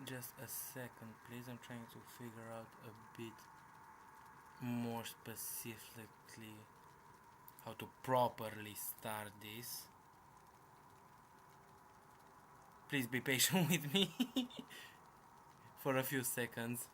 Just a second, please. I'm trying to figure out a bit more specifically how to properly start this. Please be patient with me for a few seconds.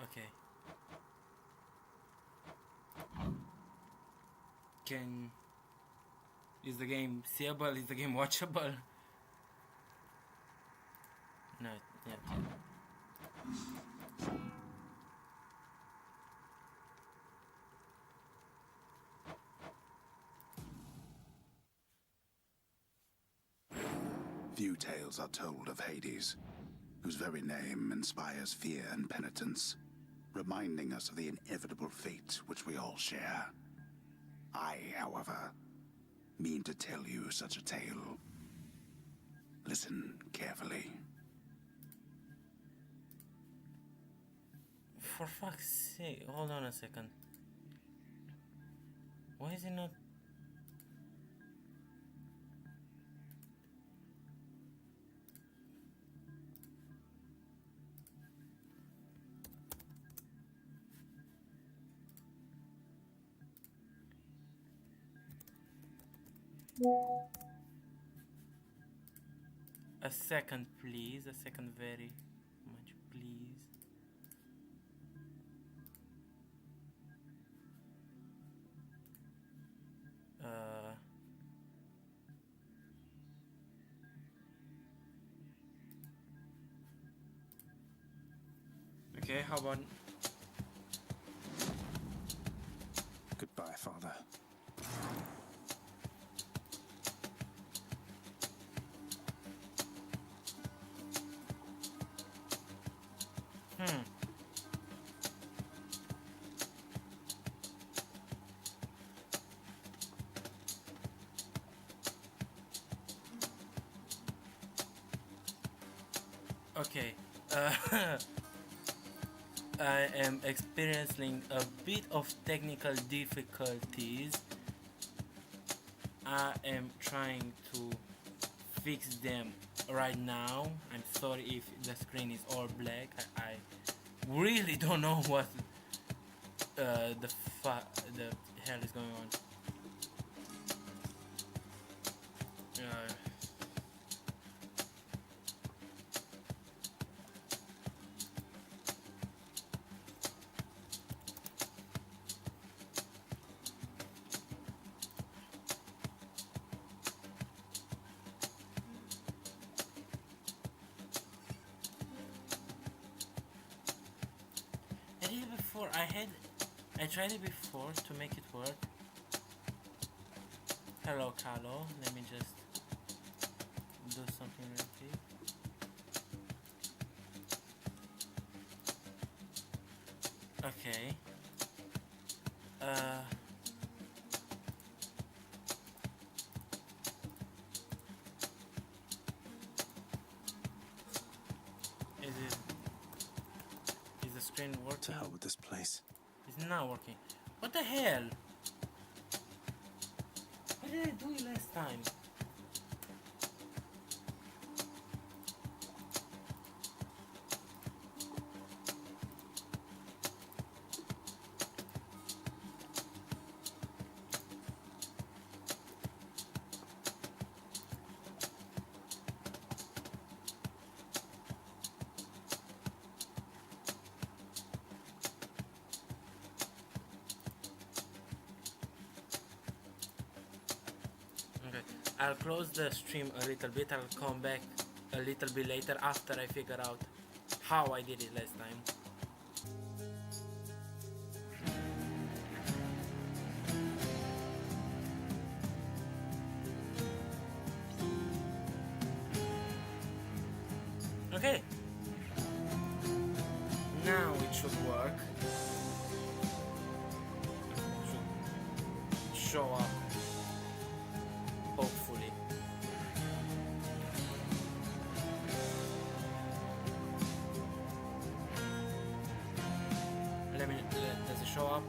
Okay. Is the game seeable? Is the game watchable? No, yeah. Few tales are told of Hades, whose very name inspires fear and penitence, reminding us of the inevitable fate which we all share. I, however, mean to tell you such a tale. Listen carefully. For fuck's sake, hold on a second. Why is it not? A second, please. A second, very much, please. Okay, how about... Goodbye, Father. Okay, I am experiencing a bit of technical difficulties. I am trying to fix them right now. I'm sorry if the screen is all black. I really don't know what the hell is going on. I did it before. I tried it before to make it work. Hello, Carlo. Let me just do something real quick. Okay. Is the screen working? To hell with this place. It's not working. What the hell? Why did I do it last time? I'll close the stream a little bit. I'll come back a little bit later after I figure out how I did it last time. Okay. Now it should work. It should show up. Hopefully. Does it show up?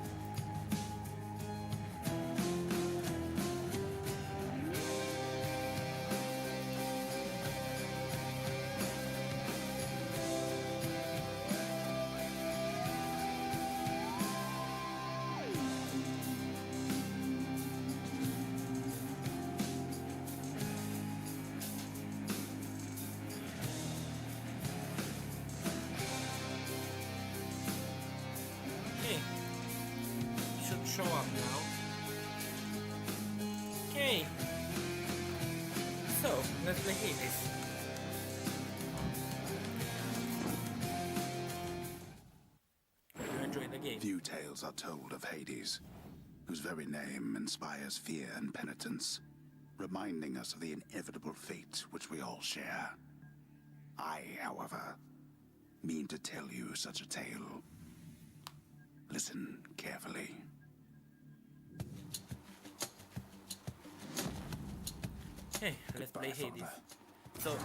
Show up now. Okay. So, let's play Hades. You enjoyed the game. Few tales are told of Hades, whose very name inspires fear and penitence, reminding us of the inevitable fate which we all share. I, however, mean to tell you such a tale. Listen carefully. Okay, let's play Hades. So,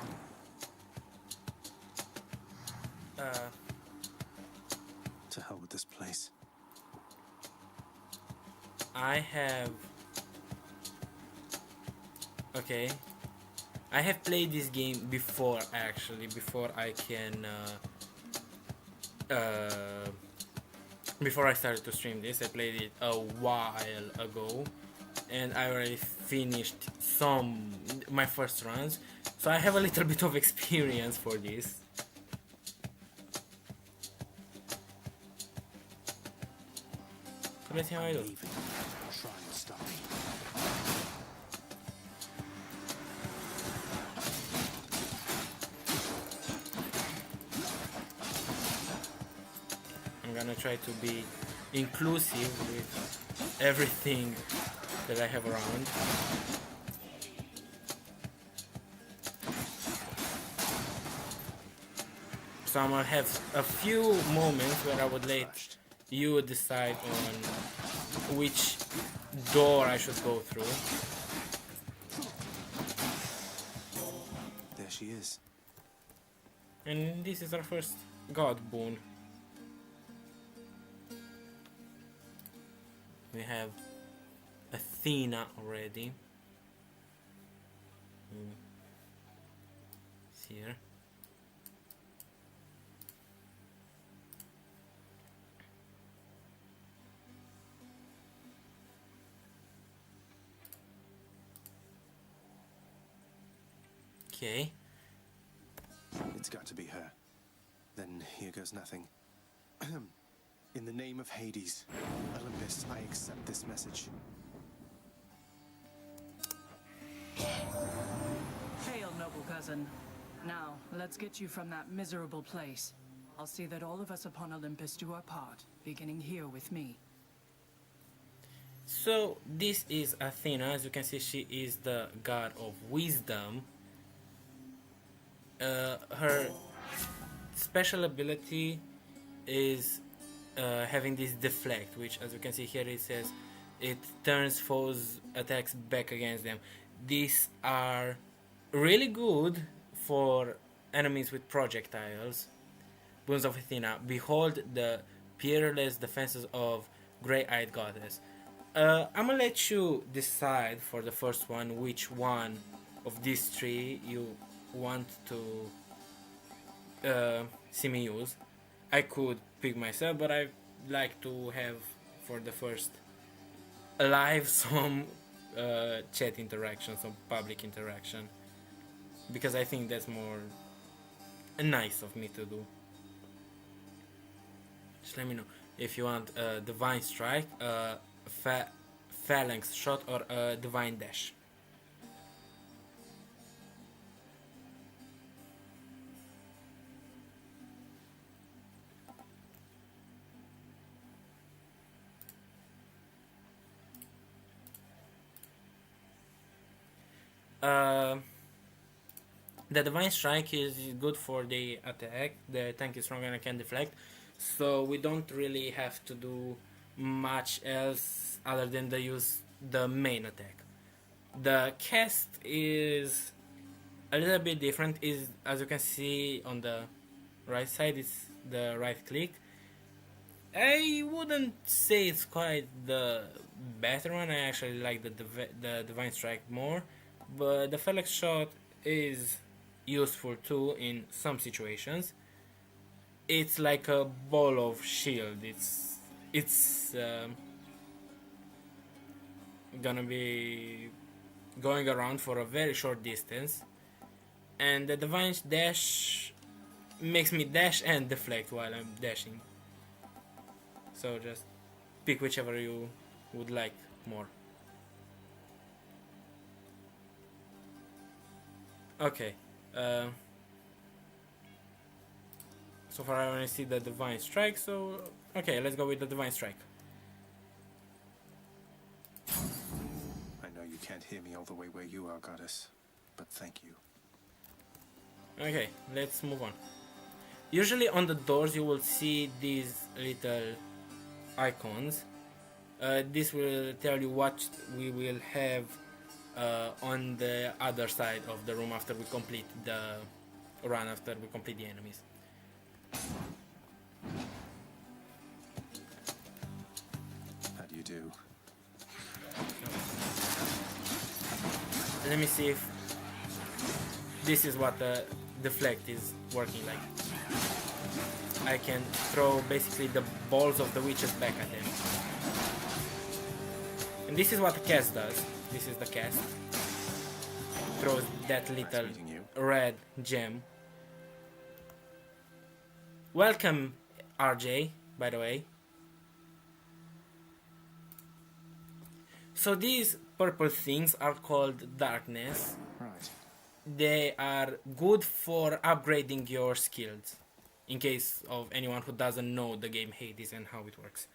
to hell with this place. I have... Okay. I have played this game before, actually, before I can... before I started to stream this. I played it a while ago. And I already finished my first runs. So I have a little bit of experience for this. So let's see how I do. Try and stop me. I'm gonna try to be inclusive with everything that I have around. So I'm gonna have a few moments where I would let you decide on which door I should go through. There she is. And this is our first god boon. We have Athena already. It's here. Okay. It's got to be her. Then here goes nothing. In the name of Hades, Olympus, I accept this message. Hail, noble cousin. Now, let's get you from that miserable place. I'll see that all of us upon Olympus do our part, beginning here with me. So, this is Athena. As you can see, she is the god of wisdom. Her special ability is having this deflect, which, as you can see here, it says it turns foes' attacks back against them. These are really good for enemies with projectiles. Boons of Athena. Behold the peerless defenses of Grey-Eyed Goddess. I'm gonna let you decide for the first one which one of these three you want to see me use. I could pick myself, but I like to have for the first live some chat interaction, some public interaction, because I think that's more nice of me to do. Just let me know if you want a divine strike, a phalanx shot, or a divine dash. Uh, the Divine Strike is good for the attack. The tank is strong and can deflect, so we don't really have to do much else other than use the main attack. The cast is a little bit different. Is, as you can see on the right side, it's the right click. I wouldn't say it's quite the better one. I actually like the Divine Strike more, but the Felix Shot is useful too in some situations. It's like a ball of shield. It's gonna be going around for a very short distance, and the Divine Dash makes me dash and deflect while I'm dashing. So just pick whichever you would like more. Okay. So far I only see the Divine Strike, so okay, let's go with the Divine Strike. I know you can't hear me all the way where you are, Goddess, but thank you. Okay, let's move on. Usually on the doors you will see these little icons. This will tell you what we will have on the other side of the room after we complete the run, after we complete the enemies. How do you do? Let me see if this is what the deflect is working like. I can throw basically the balls of the witches back at them. And this is what the cast does. This is the cast. Throws that little red gem. Welcome, RJ, by the way. So these purple things are called darkness. Right. They are good for upgrading your skills, in case of anyone who doesn't know the game Hades and how it works.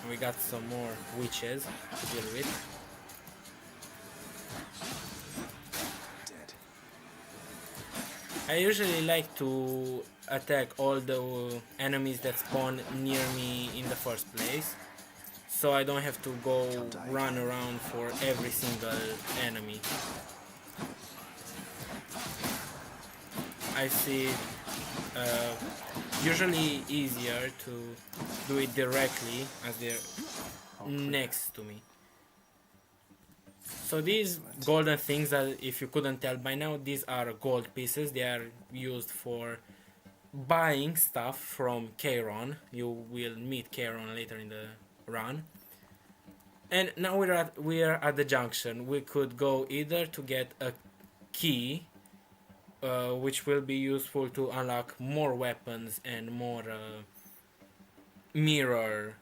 We got some more witches to deal with. Dead. I usually like to attack all the enemies that spawn near me in the first place, so I don't have to go run around for every single enemy. I see usually easier to do it directly as they're next to me. So these golden things, that if you couldn't tell by now, these are gold pieces. They are used for buying stuff from Charon. You will meet Charon later in the run. And now we're at the junction. We could go either to get a key, which will be useful to unlock more weapons and more mirror.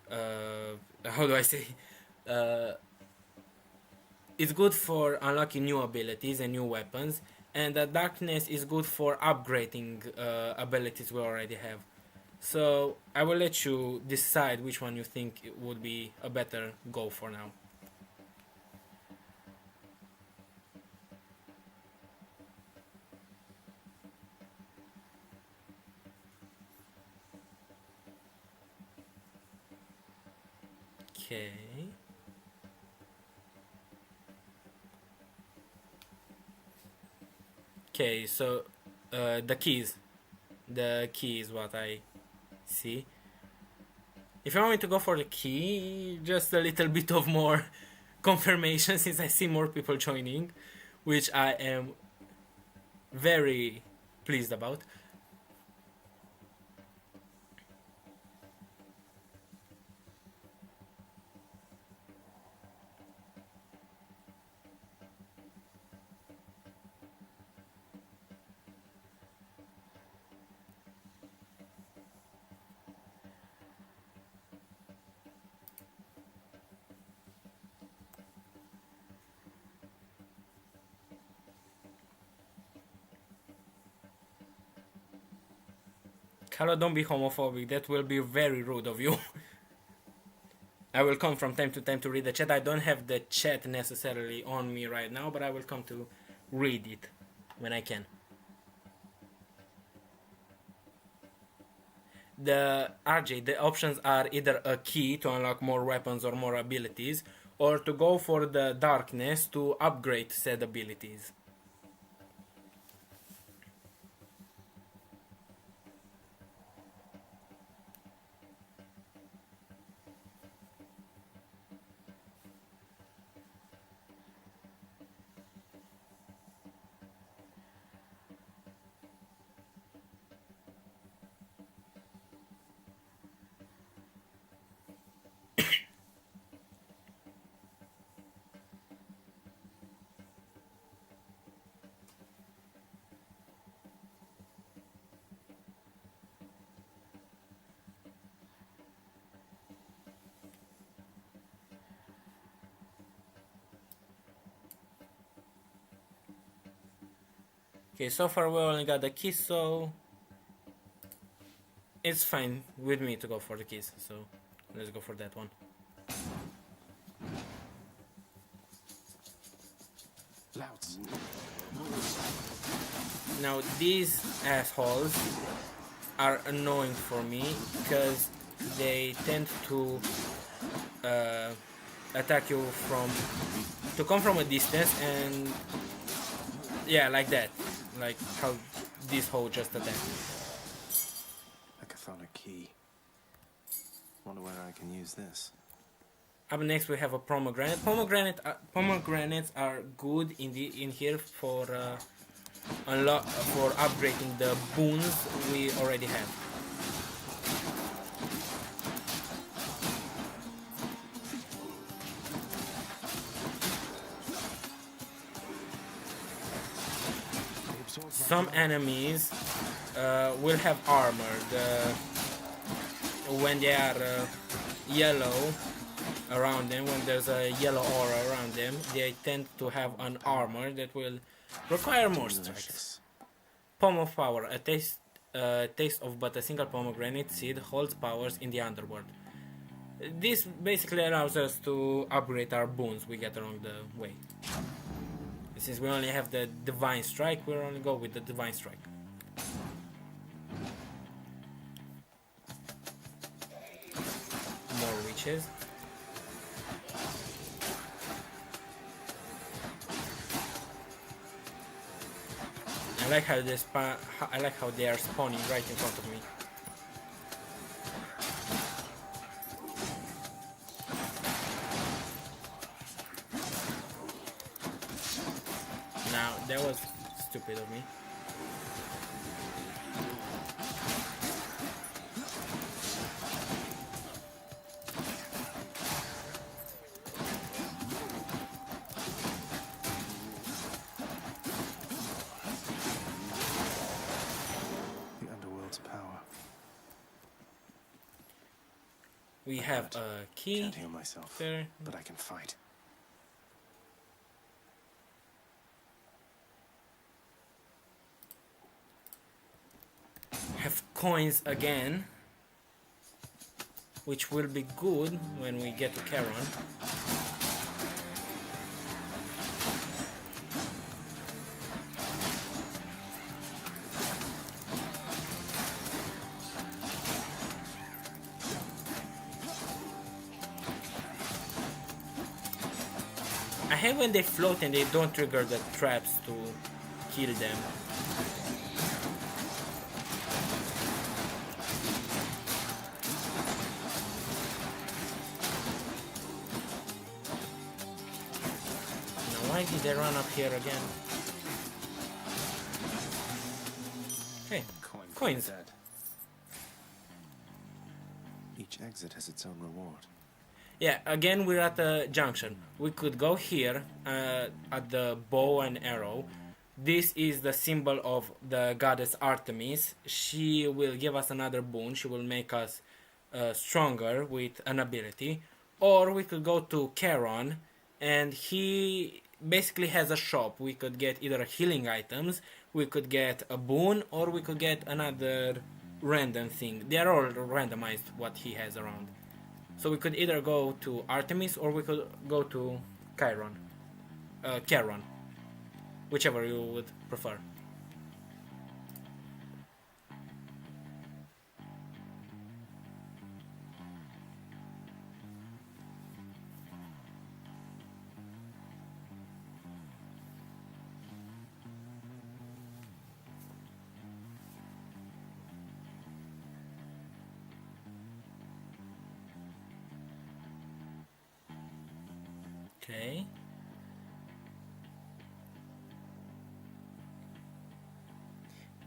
How do I say? It's good for unlocking new abilities and new weapons, and the darkness is good for upgrading abilities we already have. So I will let you decide which one you think would be a better go for now. Okay. Okay, so the keys. The key is what I see. If you want me to go for the key, just a little bit of more confirmation since I see more people joining, which I am very pleased about. Hello, don't be homophobic. That will be very rude of you. I will come from time to time to read the chat. I don't have the chat necessarily on me right now, but I will come to read it when I can. The RJ, the options are either a key to unlock more weapons or more abilities, or to go for the darkness to upgrade said abilities. Okay, so far we only got the keys, so it's fine with me to go for the keys, so let's go for that one. Louds. Now these assholes are annoying for me because they tend to attack you to come from a distance, and yeah, like that, like how this hoe just attacked me. A chthonic key. Wonder where I can use this. Up next we have a pomegranate. Pomegranates are good in here for upgrading the boons we already have. Some enemies will have armor. When they are yellow around them, when there's a yellow aura around them, they tend to have an armor that will require more strikes. Palm of Power. A taste of but a single pomegranate seed holds powers in the underworld. This basically allows us to upgrade our boons we get along the way. Since we only have the Divine Strike, we'll only go with the Divine Strike. More witches. I like how they are spawning right in front of me. Now that was stupid of me. We have a key. Can't heal myself, there. but I can fight. Have coins again, which will be good when we get to Charon. I hate when they float and they don't trigger the traps to kill them. Now why did they run up here again? Hey, coins. Dead. Each exit has its own reward. Yeah, again we're at the junction. We could go here at the bow and arrow. This is the symbol of the goddess Artemis. She will give us another boon. She will make us stronger with an ability. Or we could go to Charon, and he basically has a shop. We could get either healing items, we could get a boon, or we could get another random thing. They are all randomized what he has around. So we could either go to Artemis or we could go to Charon, whichever you would prefer. Okay.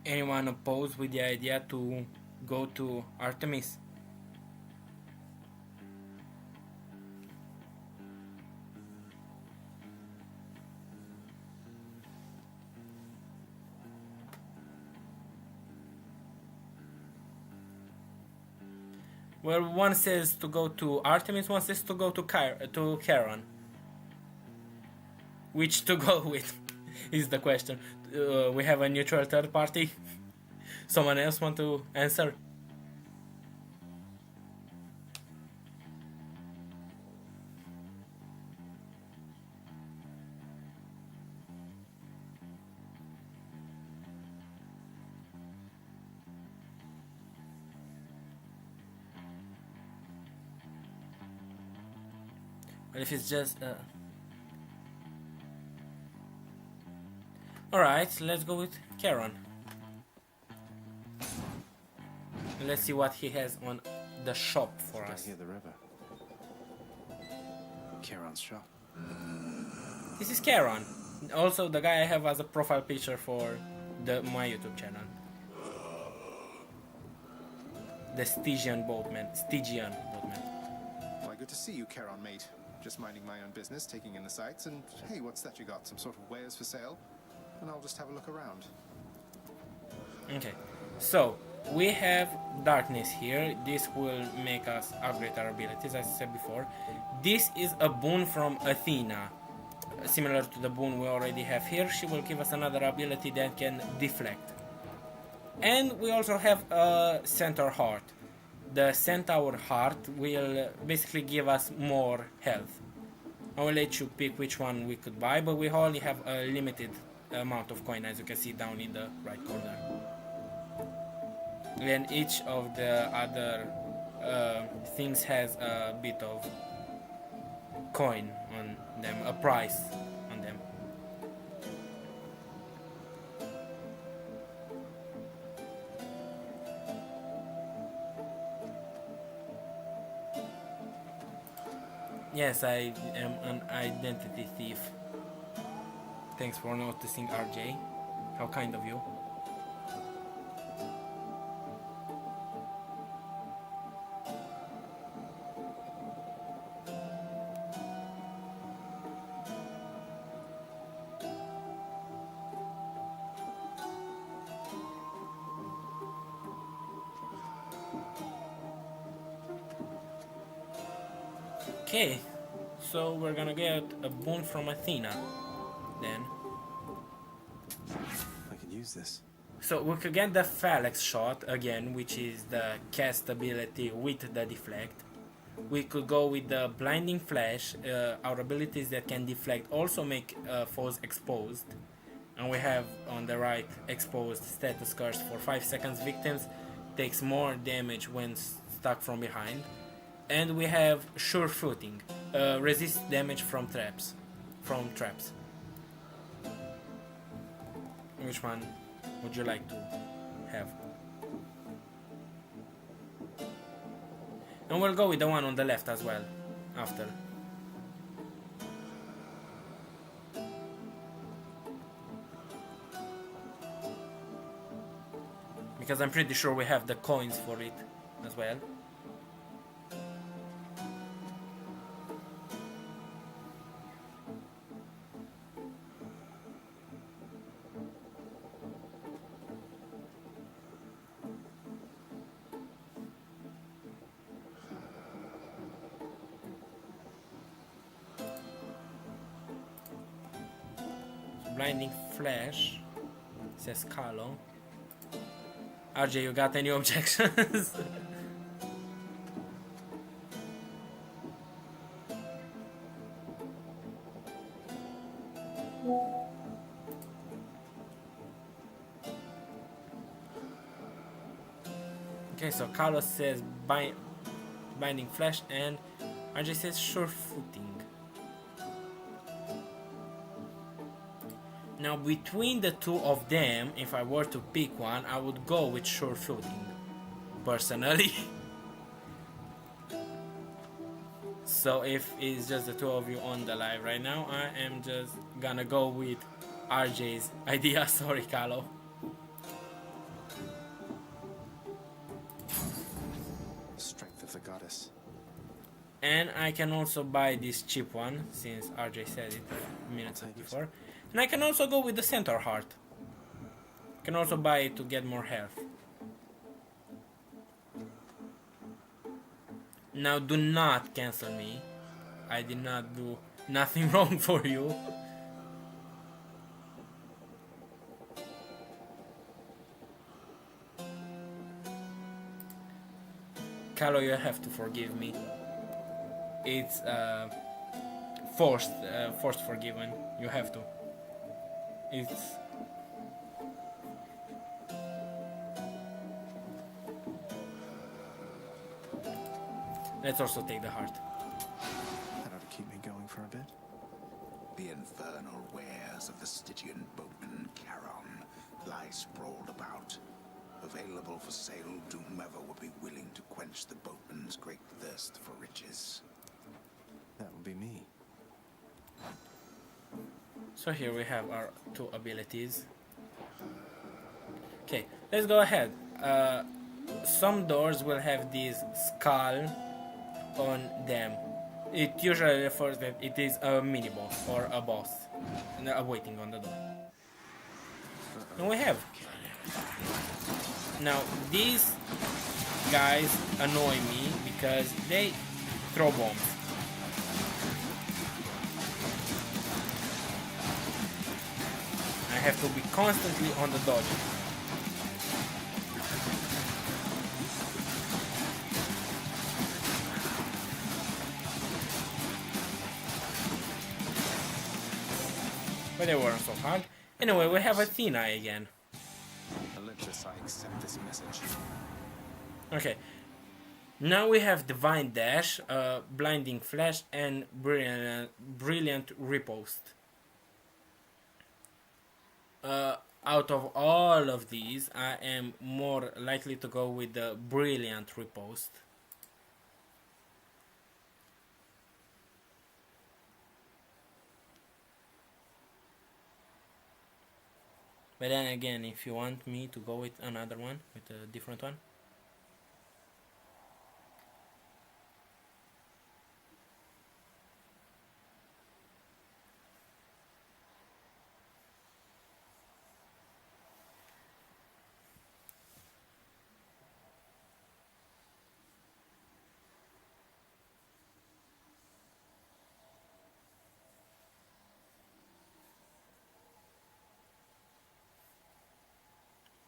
Anyone opposed with the idea to go to Artemis? Well, one says to go to Artemis, one says to go to Charon. Which to go with is the question. We have a neutral third party. Someone else want to answer? But if it's just alright, let's go with Charon. Let's see what he has on the shop for Right us. here, the river. Charon's shop. This is Charon. Also the guy I have as a profile picture for my YouTube channel. The Stygian boatman. Why, good to see you, Charon, mate. Just minding my own business, taking in the sights, and hey, what's that you got? Some sort of wares for sale? And I'll just have a look around. Okay, so we have darkness here. This will make us upgrade our abilities, as I said before. This is a boon from Athena, similar to the boon we already have here. She will give us another ability that can deflect. And we also have a Centaur Heart. The Centaur Heart will basically give us more health. I will let you pick which one we could buy, but we only have a limited amount of coin, as you can see down in the right corner. And each of the other things has a bit of coin on them, a price on them. Yes, I am an identity thief. Thanks for noticing, RJ. How kind of you. Okay, so we're gonna get a boon from Athena then. I could use this. So we could get the Phalanx shot again, which is the cast ability with the deflect. We could go with the blinding flash. Our abilities that can deflect also make foes exposed. And we have on the right exposed status curse for 5 seconds. Victims takes more damage when stuck from behind. And we have sure footing, resist damage from traps. Which one would you like to have? And we'll go with the one on the left as well, after. Because I'm pretty sure we have the coins for it as well. Blinding Flash, says Carlo. RJ, you got any objections? Okay, so Carlos says binding flesh and RJ says sure footing. Now between the two of them, if I were to pick one, I would go with sure footing, personally. So if it's just the two of you on the live right now, I am just gonna go with RJ's idea. Sorry, Carlo. Strength of the goddess. And I can also buy this cheap one, since RJ said it minutes I'll take it. before. And I can also go with the centaur heart. Can also buy it to get more health. Now do not cancel me. I did not do nothing wrong for you. Carlo, you have to forgive me. It's forced forgiven. You have to. It's let's also take the heart. That ought to keep me going for a bit. The infernal wares of the Stygian boatman Charon lie sprawled about. Available for sale to whomever would be willing to quench the boatman's great thirst for riches. That would be me. So here we have our two abilities. Okay, let's go ahead. Some doors will have this skull on them. It usually refers that it is a mini boss or a boss waiting on the door. And we have. Now these guys annoy me because they throw bombs. I have to be constantly on the dodge. But they weren't so hard. Anyway, we have Athena again. Olympus, I accept this message. Okay. Now we have Divine Dash, Blinding Flash, and Brilliant Riposte. Out of all of these, I am more likely to go with the Brilliant Riposte. But then again, if you want me to go with another one, with a different one.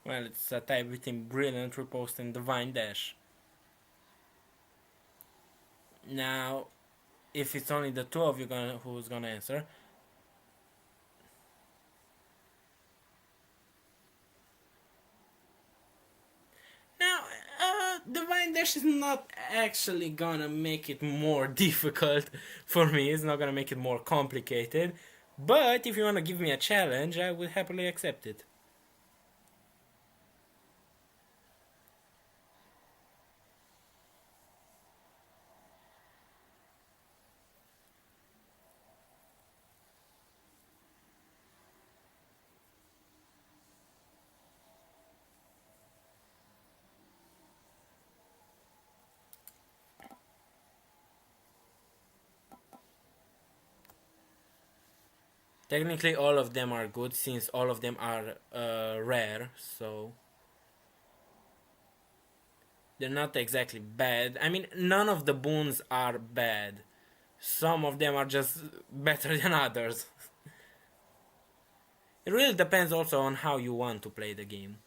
Well, it's a tie between Brilliant Riposte and Divine Dash. Now, if it's only the two of you who's gonna answer. Now, Divine Dash is not actually gonna make it more difficult for me. It's not gonna make it more complicated. But if you wanna give me a challenge, I would happily accept it. Technically all of them are good since all of them are rare, so they're not exactly bad. I mean, none of the boons are bad. Some of them are just better than others. It really depends also on how you want to play the game.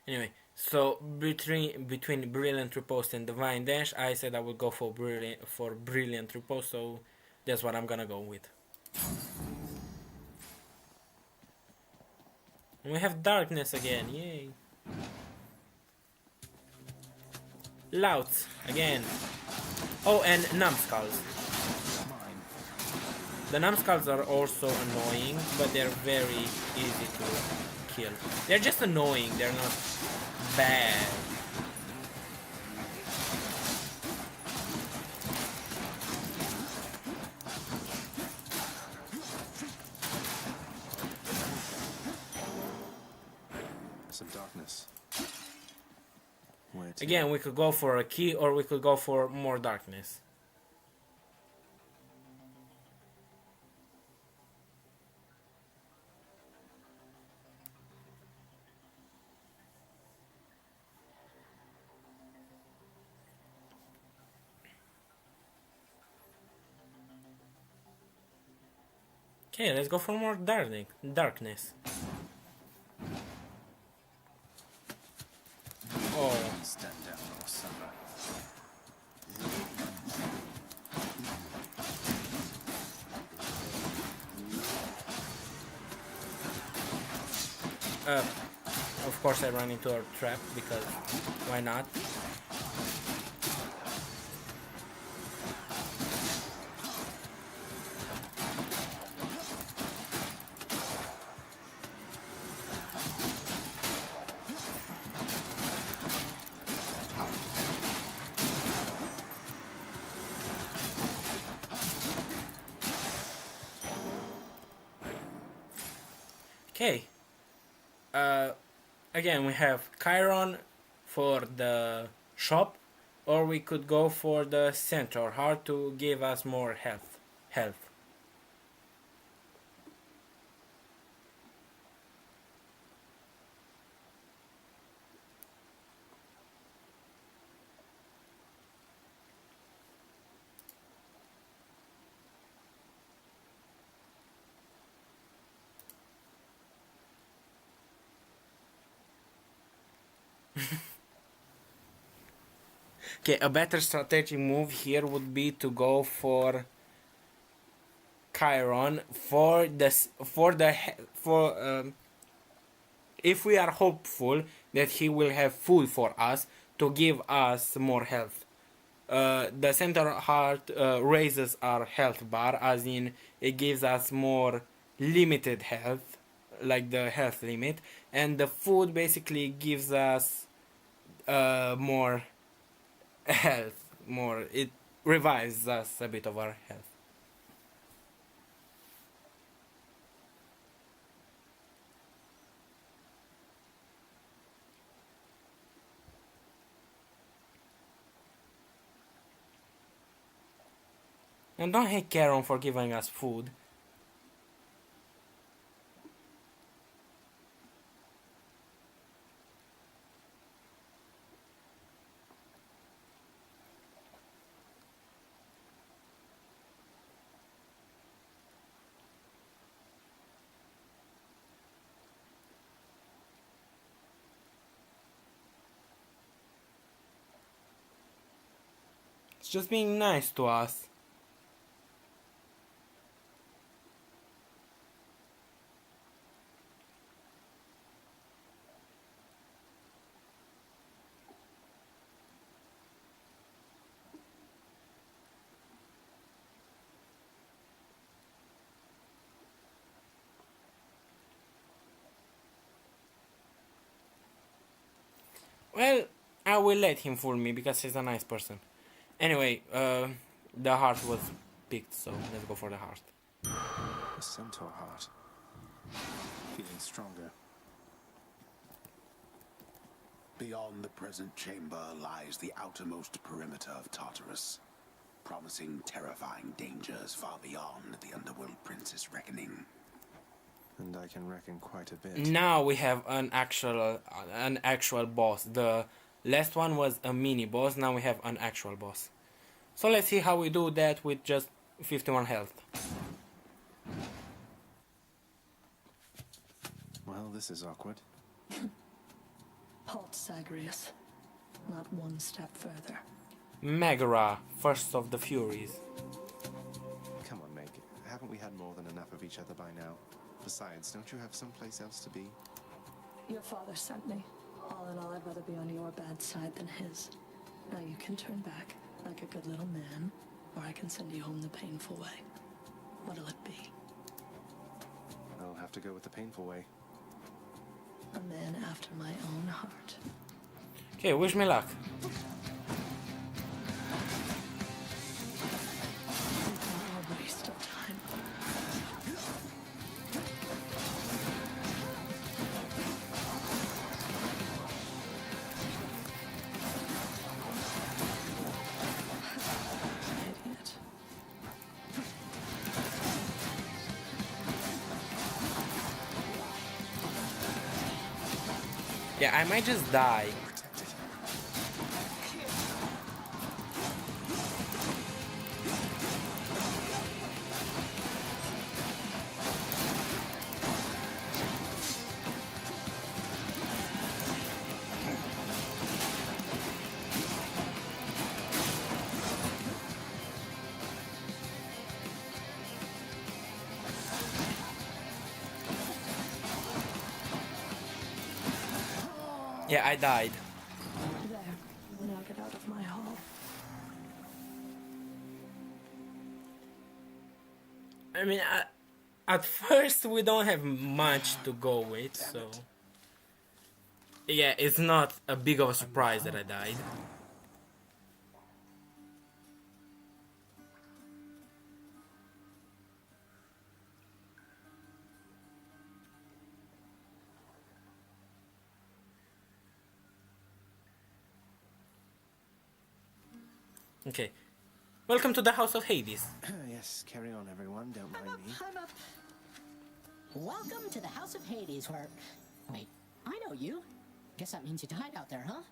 Anyway, so between Brilliant Riposte and Divine Dash, I said I would go for Brilliant Riposte, so that's what I'm gonna go with. And we have Darkness again, yay! Louts again. Oh, and Numbskulls. Mine. The Numbskulls are also annoying, but they're very easy to kill. They're just annoying, they're not bad. Some darkness. Where to? Again, we could go for a key or we could go for more darkness. Okay, let's go for more darkness. Oh, Stand down, or summer. of course I run into a trap because why not? Okay. Again, we have Chiron for the shop, or we could go for the Centaur Heart to give us more health. Okay, a better strategic move here would be to go for Chiron for this if we are hopeful that he will have food for us to give us more health. The Centaur Heart raises our health bar, as in it gives us more limited health, like the health limit, and the food basically gives us more health, it revives us a bit of our health. And don't hate Charon for giving us food. It's just being nice to us. Well, I will let him fool me because he's a nice person. Anyway, the heart was picked, so let's go for the heart. A centaur heart. Feeling stronger. Beyond the present chamber lies the outermost perimeter of Tartarus, promising terrifying dangers far beyond the Underworld Prince's reckoning. And I can reckon quite a bit. Now we have an actual boss. The last one was a mini boss. Now we have an actual boss. So let's see how we do that with just 51 health. Well, this is awkward. Halt, Zagreus. Not one step further. Megara, first of the Furies. Come on, Meg. Haven't we had more than enough of each other by now? Besides, don't you have someplace else to be? Your father sent me. All in all, I'd rather be on your bad side than his. Now you can turn back, like a good little man, or I can send you home the painful way. What'll it be? I'll have to go with the painful way. A man after my own heart. Okay, wish me luck. A waste of time. Idiot. Yeah, I might just die. Protected. Yeah, I died. There. Now get out of my hall. I mean, at first we don't have much to go with, so... Yeah, it's not a big of a surprise that I died. Okay. Welcome to the House of Hades. Yes, carry on, everyone. Don't mind me. I'm up. Welcome to the House of Hades, where... Wait, I know you. Guess that means you died out there, huh?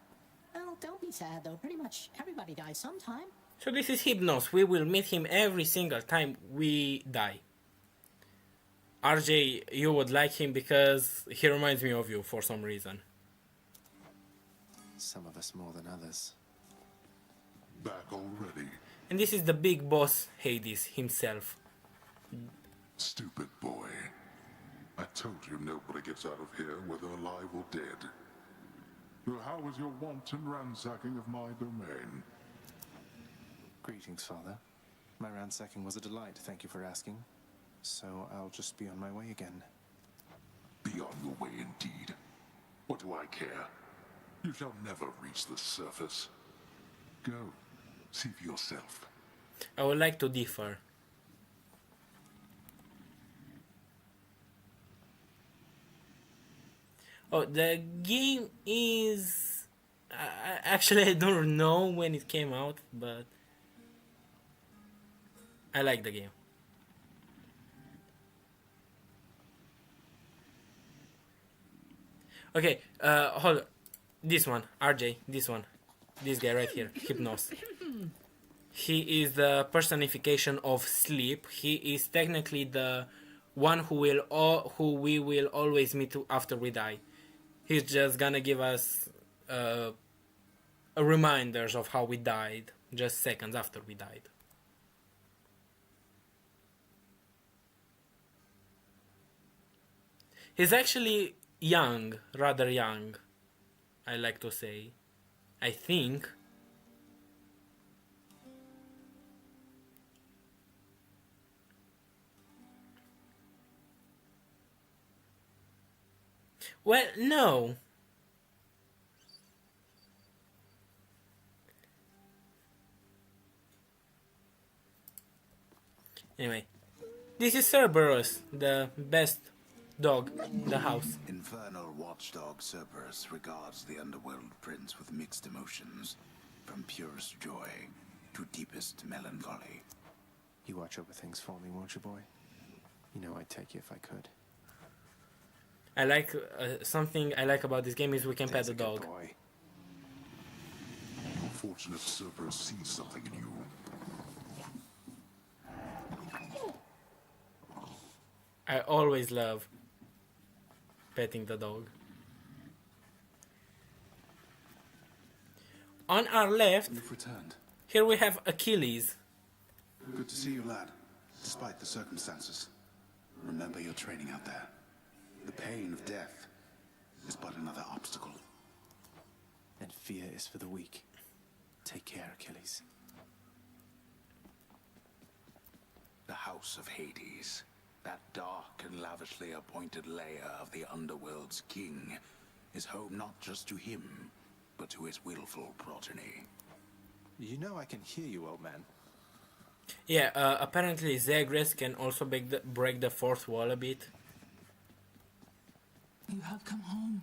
Well, don't be sad, though. Pretty much everybody dies sometime. So this is Hypnos. We will meet him every single time we die. RJ, you would like him because he reminds me of you for some reason. Some of us more than others. Back already? And this is the big boss Hades himself. Stupid boy. I told you nobody gets out of here, whether alive or dead. So how was your wanton ransacking of my domain? Greetings, Father. My ransacking was a delight, thank you for asking. So I'll just be on my way again. Be on your way indeed. What do I care? You shall never reach the surface. Go. See for yourself. I would like to differ. Oh, the game is... actually, I don't know when it came out, but... I like the game. Okay, hold on. This one, RJ, this one. This guy right here, Hypnos. He is the personification of sleep. He is technically the one who we will always meet after we die. He's just gonna give us a reminders of how we died, just seconds after we died. He's actually young, rather young, I like to say. I think. Well, no. Anyway, this is Cerberus, the best dog in the house. Infernal watchdog Cerberus regards the underworld prince with mixed emotions, from purest joy to deepest melancholy. You watch over things for me, won't you, boy? You know I'd take you if I could. I like something I like about this game is we can pet There's the a good dog. boy. Fortunate Cerberus sees something in you. I always love petting the dog. on our left, You've returned. here we have Achilles. Good to see you, lad. Despite the circumstances. Remember your training out there. The pain of death is but another obstacle. And fear is for the weak. Take care, Achilles. The House of Hades. That dark and lavishly appointed lair of the underworld's king is home not just to him, but to his willful progeny. You know I can hear you, old man. Yeah, apparently Zagreus can also break the fourth wall a bit. You have come home.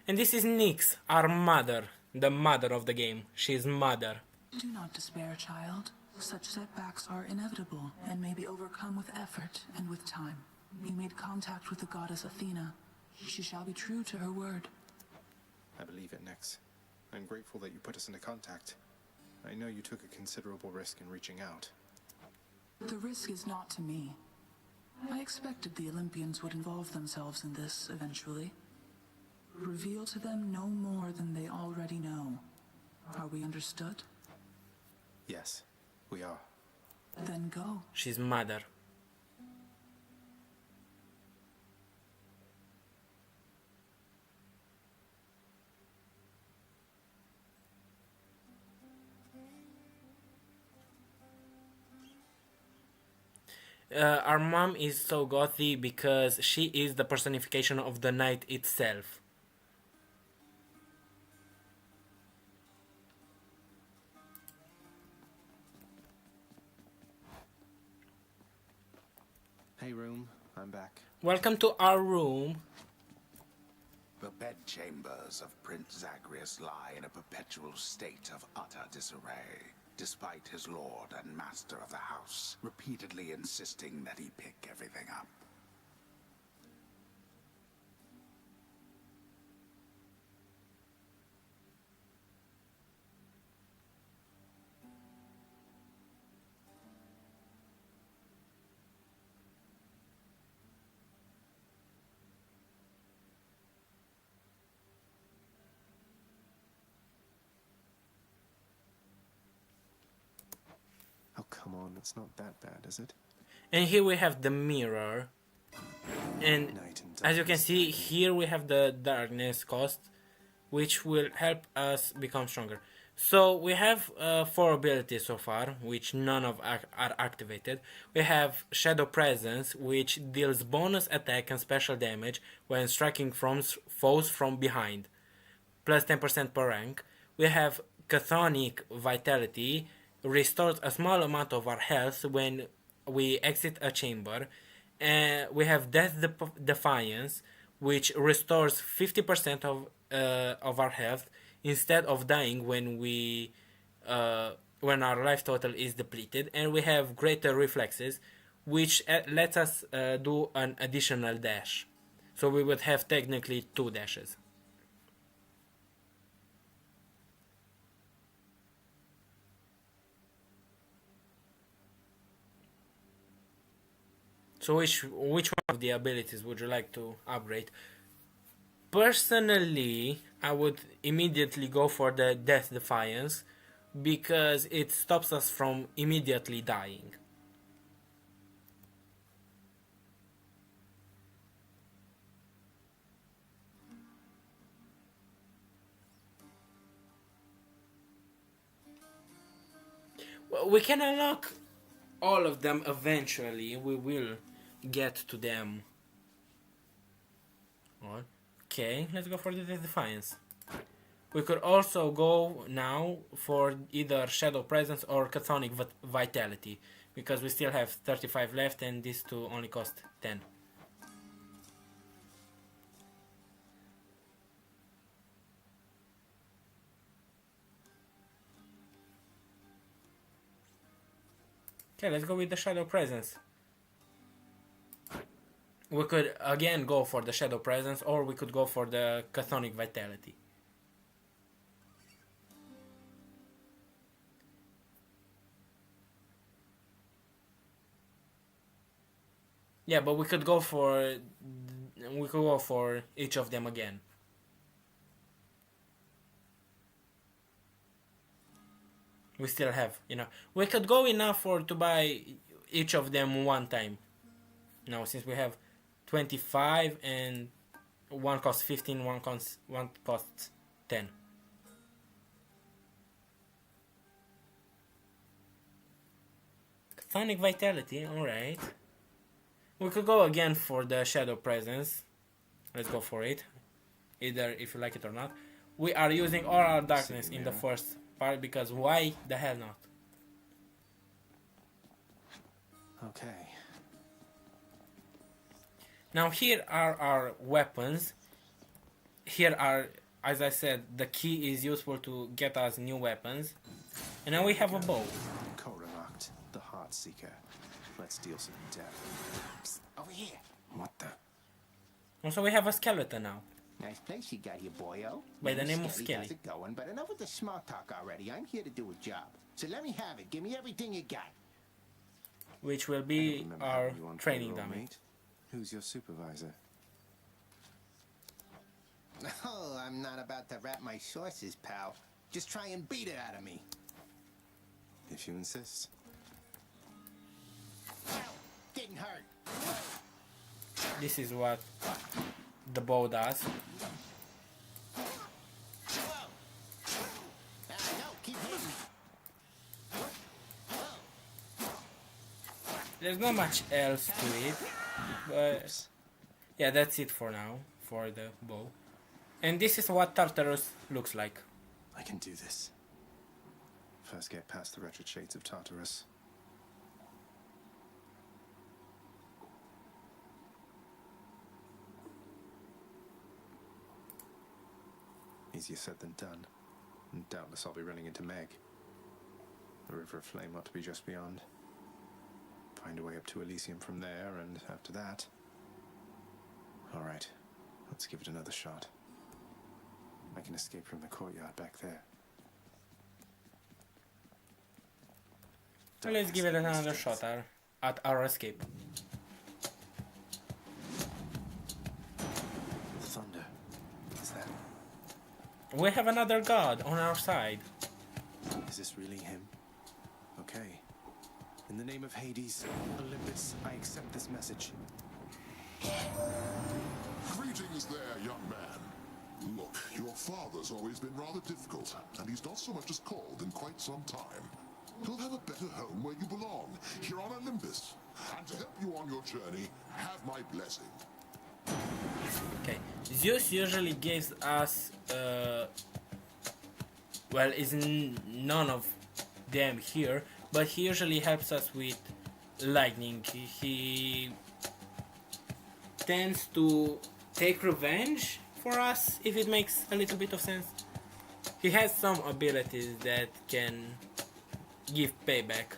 And this is Nyx, our mother, the mother of the game. She's mother. Do not despair, child. Such setbacks are inevitable and may be overcome with effort and with time. You made contact with the goddess Athena. She shall be true to her word. I believe it, Nyx. I'm grateful that you put us into contact. I know you took a considerable risk in reaching out. The risk is not to me. I expected the Olympians would involve themselves in this eventually. Reveal to them no more than they already know. Are we understood? Yes, we are. Then go. She's mother. Our mom is so gothy because she is the personification of the night itself. Hey, room. I'm back. Welcome to our room. The bedchambers of Prince Zagreus lie in a perpetual state of utter disarray, despite his lord and master of the house repeatedly insisting that he pick everything up. Oh, come on. It's not that bad, is it? And here we have the mirror. And Night and as you can darkness. see, here we have the darkness cost, which will help us become stronger. So we have 4 abilities so far, which none of are activated. We have Shadow Presence, which deals bonus attack and special damage when striking from foes from behind, plus 10% per rank. We have Chthonic Vitality, restores a small amount of our health when we exit a chamber. We have Death Defiance, which restores 50% of our health instead of dying when our life total is depleted. And we have Greater Reflexes, which lets us do an additional dash. So we would have technically 2 dashes. So which one of the abilities would you like to upgrade? Personally, I would immediately go for the Death Defiance because it stops us from immediately dying. Well, we can unlock all of them eventually. We will get to them. Okay, let's go for the Defiance. We could also go now for either Shadow Presence or Chthonic Vitality, because we still have 35 left and these two only cost 10. Okay, let's go with the Shadow Presence. We could again go for the Shadow Presence, or we could go for the Chthonic Vitality. Yeah, but we could go for each of them again. We still have, you know, we could go enough for to buy each of them one time. Now, since we have 25 and one costs 15, one costs 10. Sonic Vitality, alright. We could go again for the Shadow Presence. Let's go for it. Either if you like it or not. We are using all our darkness in the first part because why the hell not? Okay. Now here are our weapons. Here are, as I said, the key is useful to get us new weapons. And now we have a bow. Cora locked. The Heart Seeker. Let's deal some death. Psst, over here. What the? Also we have a skeleton now. Nice place you got here, boyo. By the name of Skelly. Skelly. How's it going? But enough with the small talk already. I'm here to do a job. So let me have it. Give me everything you got. Which will I be don't remember our having you on training payroll, dummy. mate. Who's your supervisor? Oh, I'm not about to wrap my sources, pal. Just try and beat it out of me. If you insist. Ow! Didn't hurt. This is what the bow does. Whoa! No, keep hitting me. There's not much else to it, but yeah, that's it for now, for the bow. And this is what Tartarus looks like. I can do this. First get past the wretched shades of Tartarus. Easier said than done. And doubtless I'll be running into Meg. The River of Flame ought to be just beyond. Find a way up to Elysium from there, and after that... Alright, let's give it another shot. I can escape from the courtyard back there. So let's give it another shot at our escape. Thunder. Is that... We have another god on our side. Is this really him? Okay. In the name of Hades, Olympus, I accept this message. Greetings there, young man. Look, your father's always been rather difficult, and he's not so much as called in quite some time. You'll have a better home where you belong, here on Olympus. And to help you on your journey, have my blessing. Okay, Zeus usually gives us, well, is none of them here, but he usually helps us with lightning. He tends to take revenge for us, if it makes a little bit of sense. He has some abilities that can give payback.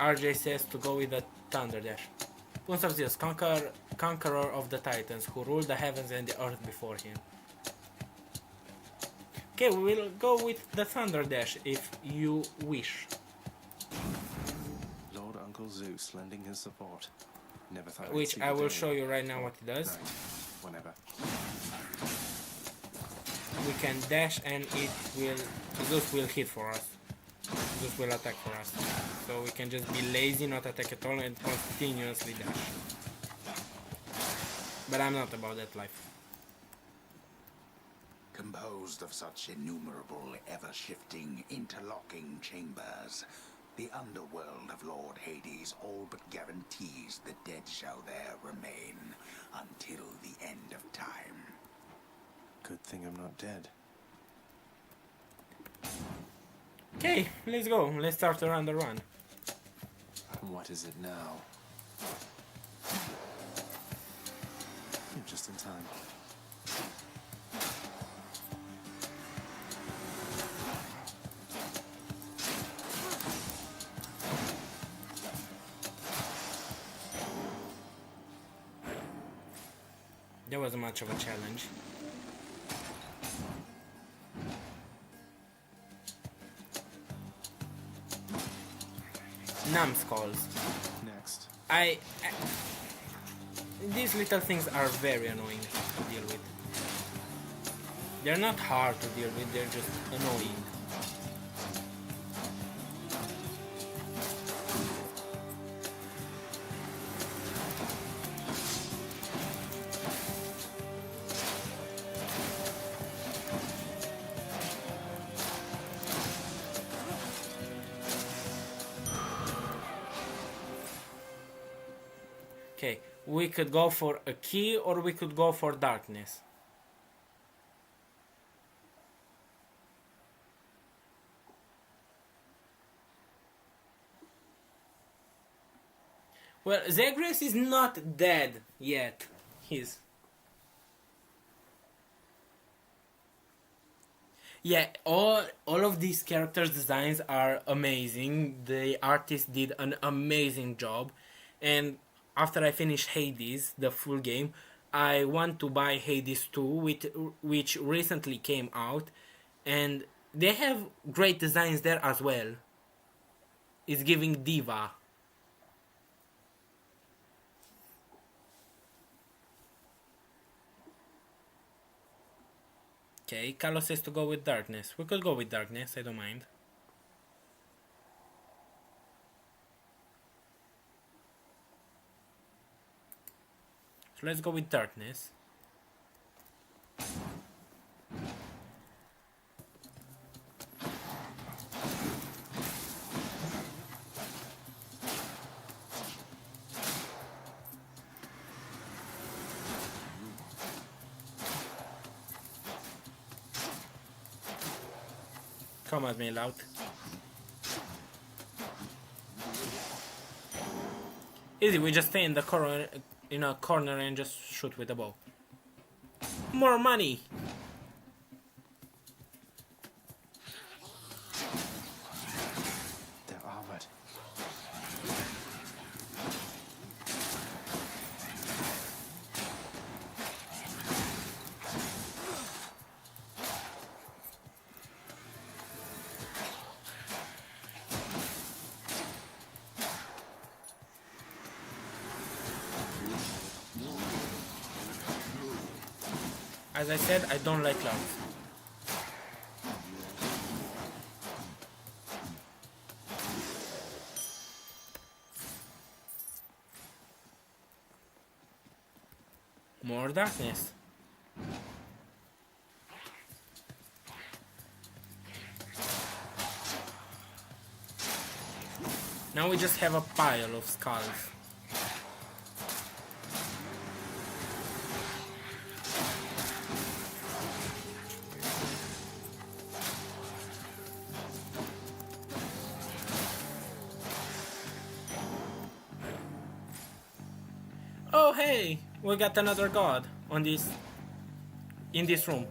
RJ says to go with the Thunder Dash. Prince of Zeus, conqueror of the Titans, who ruled the heavens and the earth before him. Okay, we will go with the Thunder Dash if you wish. Lord Uncle Zeus lending his support. Never thought I'd Which see I the will day. show you right now what it does. No, whenever. We can dash and it will, Zeus will hit for us. Zeus will attack for us. So we can just be lazy, not attack at all, and continuously dash. But I'm not about that life. Composed of such innumerable, ever-shifting, interlocking chambers, the underworld of Lord Hades all but guarantees the dead shall there remain until the end of time. Good thing I'm not dead. Okay, let's go. Let's start around the run. What is it now? You're just in time. That wasn't much of a challenge. numbskulls. Next. These little things are very annoying to deal with. They're not hard to deal with, they're just annoying. Okay, we could go for a key or we could go for darkness. Well, Zagreus is not dead yet. He's... Yeah, all of these characters' designs are amazing. The artist did an amazing job. And after I finish Hades, the full game, I want to buy Hades 2, which recently came out. And they have great designs there as well. It's giving Diva. Okay, Carlos says to go with darkness. We could go with darkness, I don't mind. So let's go with darkness. Come at me, loud. Easy, we just stay in the corner, in a corner and just shoot with a bow. More money! They're armored. As I said, I don't like clouds. More darkness. Now we just have a pile of skulls. Oh hey, we got another god on this, in this room.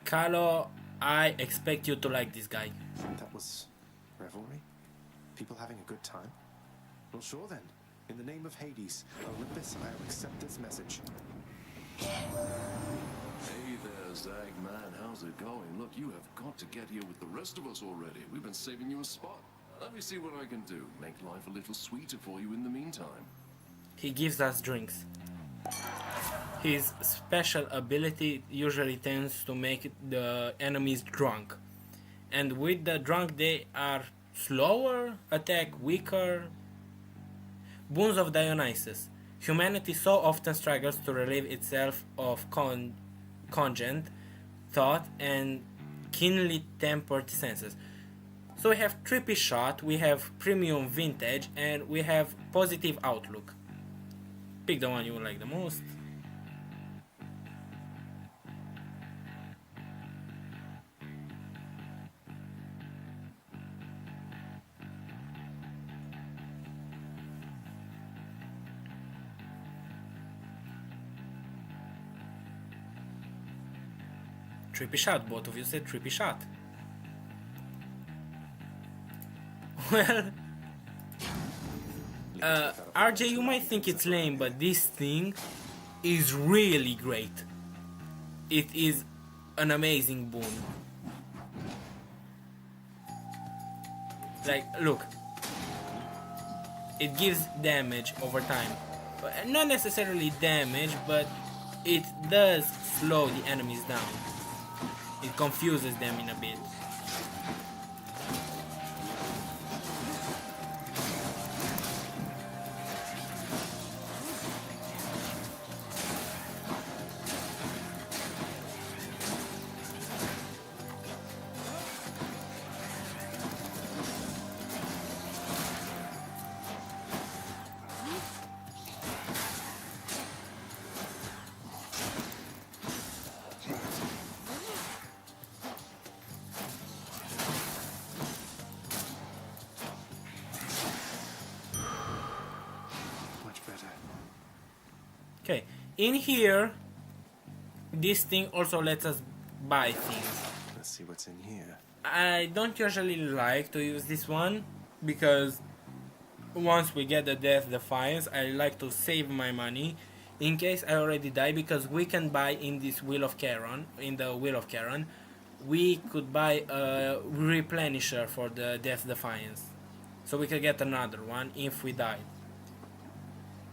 Carlo, I expect you to like this guy. That was revelry? People having a good time? Well, sure then. In the name of Hades, Olympus, I will accept this message. Hey there, Zagman. How's it going? Look, you have got to get here with the rest of us already. We've been saving you a spot. Let me see what I can do. Make life a little sweeter for you in the meantime. He gives us drinks. His special ability usually tends to make the enemies drunk. And with the drunk they are slower, attack weaker. Boons of Dionysus. Humanity so often struggles to relieve itself of congent thought and keenly tempered senses. So we have trippy shot, we have premium vintage, and we have positive outlook. Pick the one you like the most. trippy shot. Both of you said trippy shot. Well, RJ, you might think it's lame, but this thing is really great. It is an amazing boon. Like, look. It gives damage over time. Not necessarily damage, but it does slow the enemies down. It confuses them in a bit. Okay, in here, this thing also lets us buy things. Let's see what's in here. I don't usually like to use this one because once we get the Death Defiance, I like to save my money in case I already die, because we can buy in this Wheel of Charon, we could buy a replenisher for the Death Defiance, so we could get another one if we die.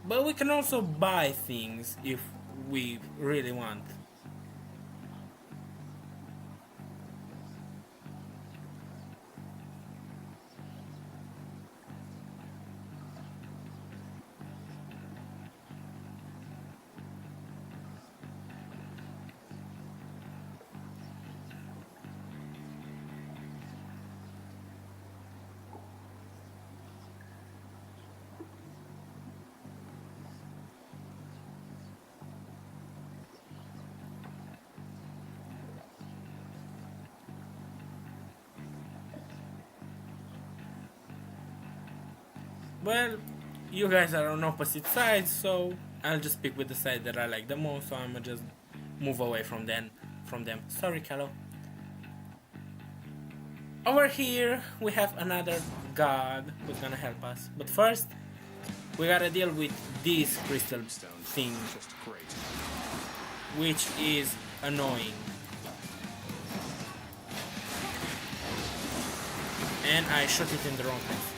But we can also buy things if we really want. Well, you guys are on opposite sides, so I'll just pick with the side that I like the most, so I'm gonna just move away from them. Sorry, Callow. Over here, we have another god who's gonna help us. But first, we gotta deal with this crystal thing, which is annoying. And I shot it in the wrong place.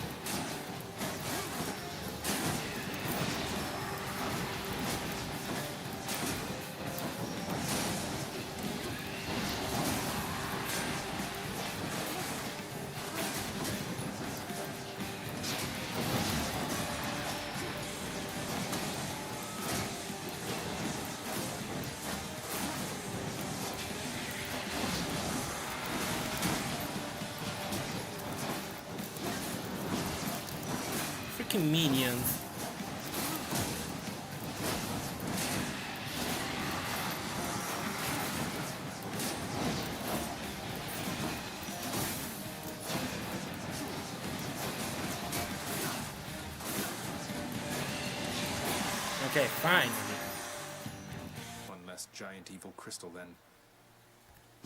Minions. Okay, fine. One less giant evil crystal then.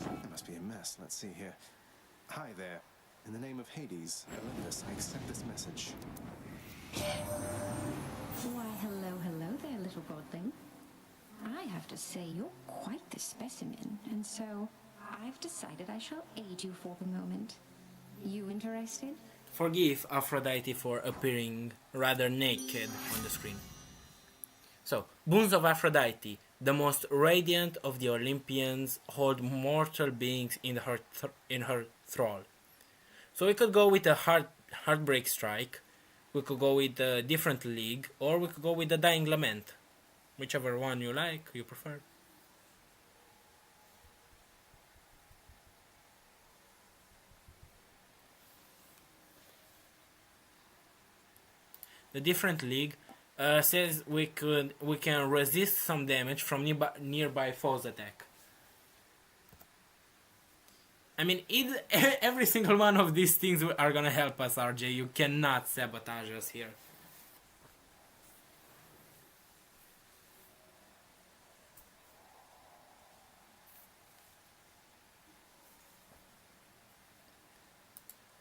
It must be a mess. Let's see here. Hi there. In the name of Hades, Olympus, I accept this message. Why, hello there, little godling. I have to say, you're quite the specimen, and so I've decided I shall aid you for the moment. You interested? Forgive Aphrodite for appearing rather naked on the screen. So, boons of Aphrodite. The most radiant of the Olympians hold mortal beings in her thrall. So we could go with a Heartbreak Strike, we could go with a different league, or we could go with the Dying Lament. Whichever one you like, you prefer. The different league says we can resist some damage from nearby foes' attack. I mean, every single one of these things are gonna help us, RJ. You cannot sabotage us here.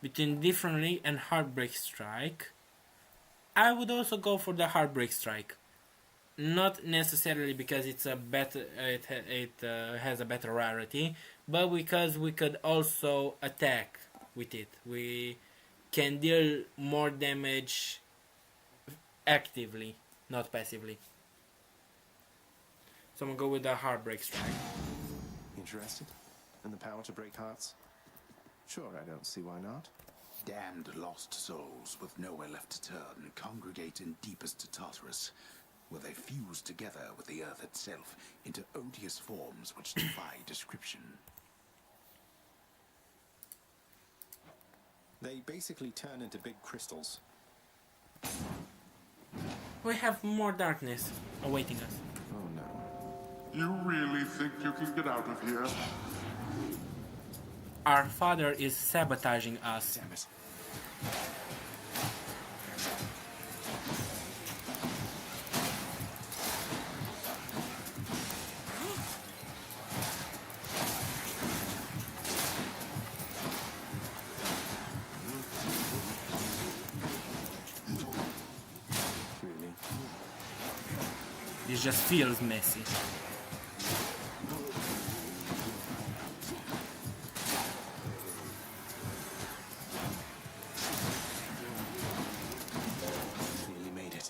between Differently and Heartbreak Strike. I would also go for the Heartbreak Strike. Not necessarily because it's a better, it has a better rarity, but because we could also attack with it. We can deal more damage actively, not passively. So I'm gonna go with the Heartbreak Strike. Interested in the power to break hearts? Sure, I don't see why not. Damned lost souls with nowhere left to turn congregate in deepest Tartarus, where they fuse together with the earth itself into odious forms which defy description. They basically turn into big crystals. We have more darkness awaiting us. Oh no. You really think you can get out of here? Our father is sabotaging us. Damn it. Really? It just feels messy. Nearly made it.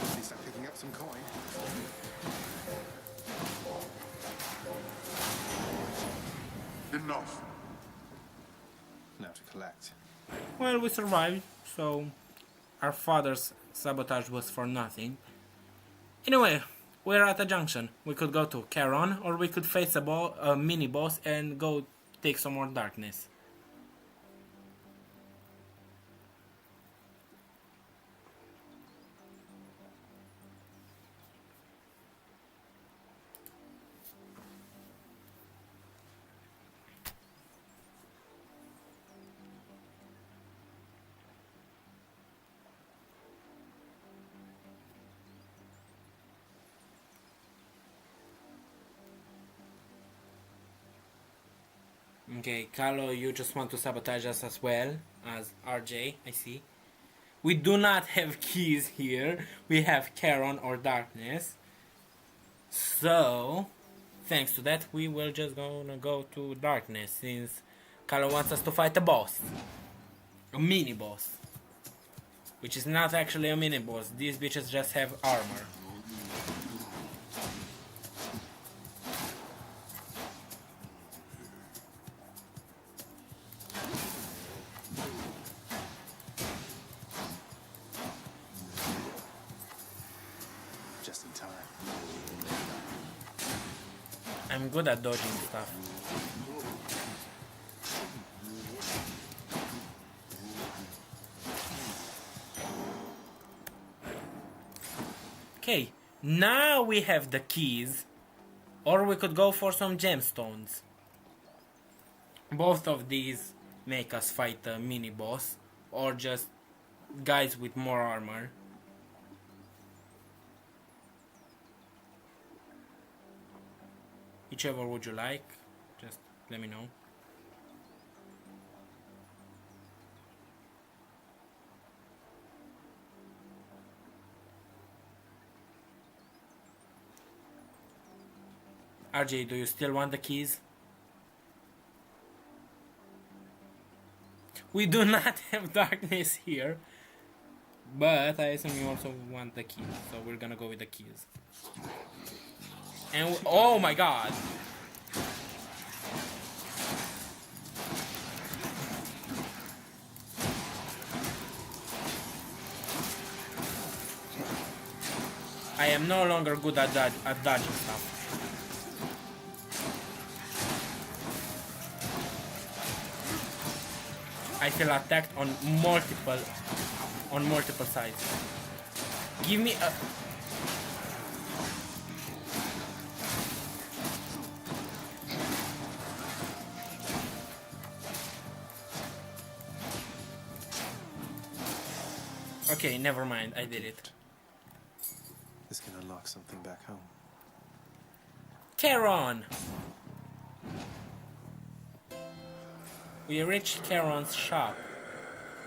At least I'm picking up some coin. Enough. Now to collect. Well, we survived, so our father's sabotage was for nothing. Anyway, we're at a junction. We could go to Charon, or we could face a mini-boss and go take some more darkness. Okay, Carlo, you just want to sabotage us as well as RJ, I see. We do not have keys here. We have Charon or darkness. So, thanks to that, we will just gonna go to darkness since Carlo wants us to fight a boss. A mini boss. Which is not actually a mini boss. These bitches just have armor. Just in time. I'm good at dodging stuff. Okay, now we have the keys, or we could go for some gemstones. Both of these make us fight a mini boss, or just guys with more armor. Whichever would you like, just let me know. RJ, do you still want the keys? We do not have darkness here, but I assume you also want the keys, so we're gonna go with the keys. And oh my god! I am no longer good at dodging stuff. I feel attacked on multiple sides. Give me a... Okay, never mind, I did it. This can unlock something back home. Charon! We reached Charon's shop.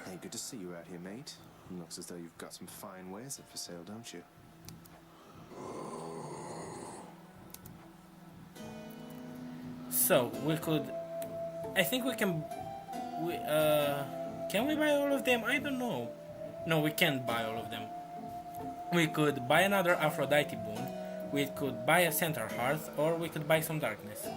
Hey, good to see you out here, mate. Looks as though you've got some fine wares up for sale, don't you? So we could, I think we can. Can we buy all of them? I don't know. No, we can't buy all of them. We could buy another Aphrodite boon. We could buy a center hearth, or we could buy some darkness.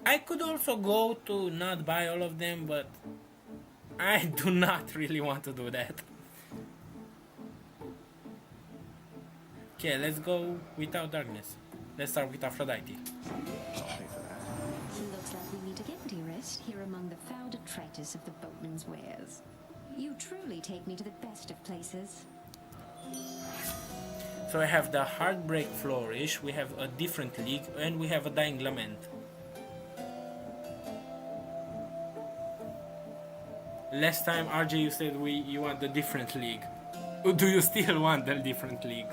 I could also go to not buy all of them, but I do not really want to do that. Okay, let's go without darkness. Let's start with Aphrodite. Looks like we meet again, dearest, here among the foul detritus of the boatman's wares. You truly take me to the best of places. So I have the Heartbreak Flourish, we have a different league, and we have a Dying Lament. Last time, RJ, you said you want the different league. Do you still want the different league?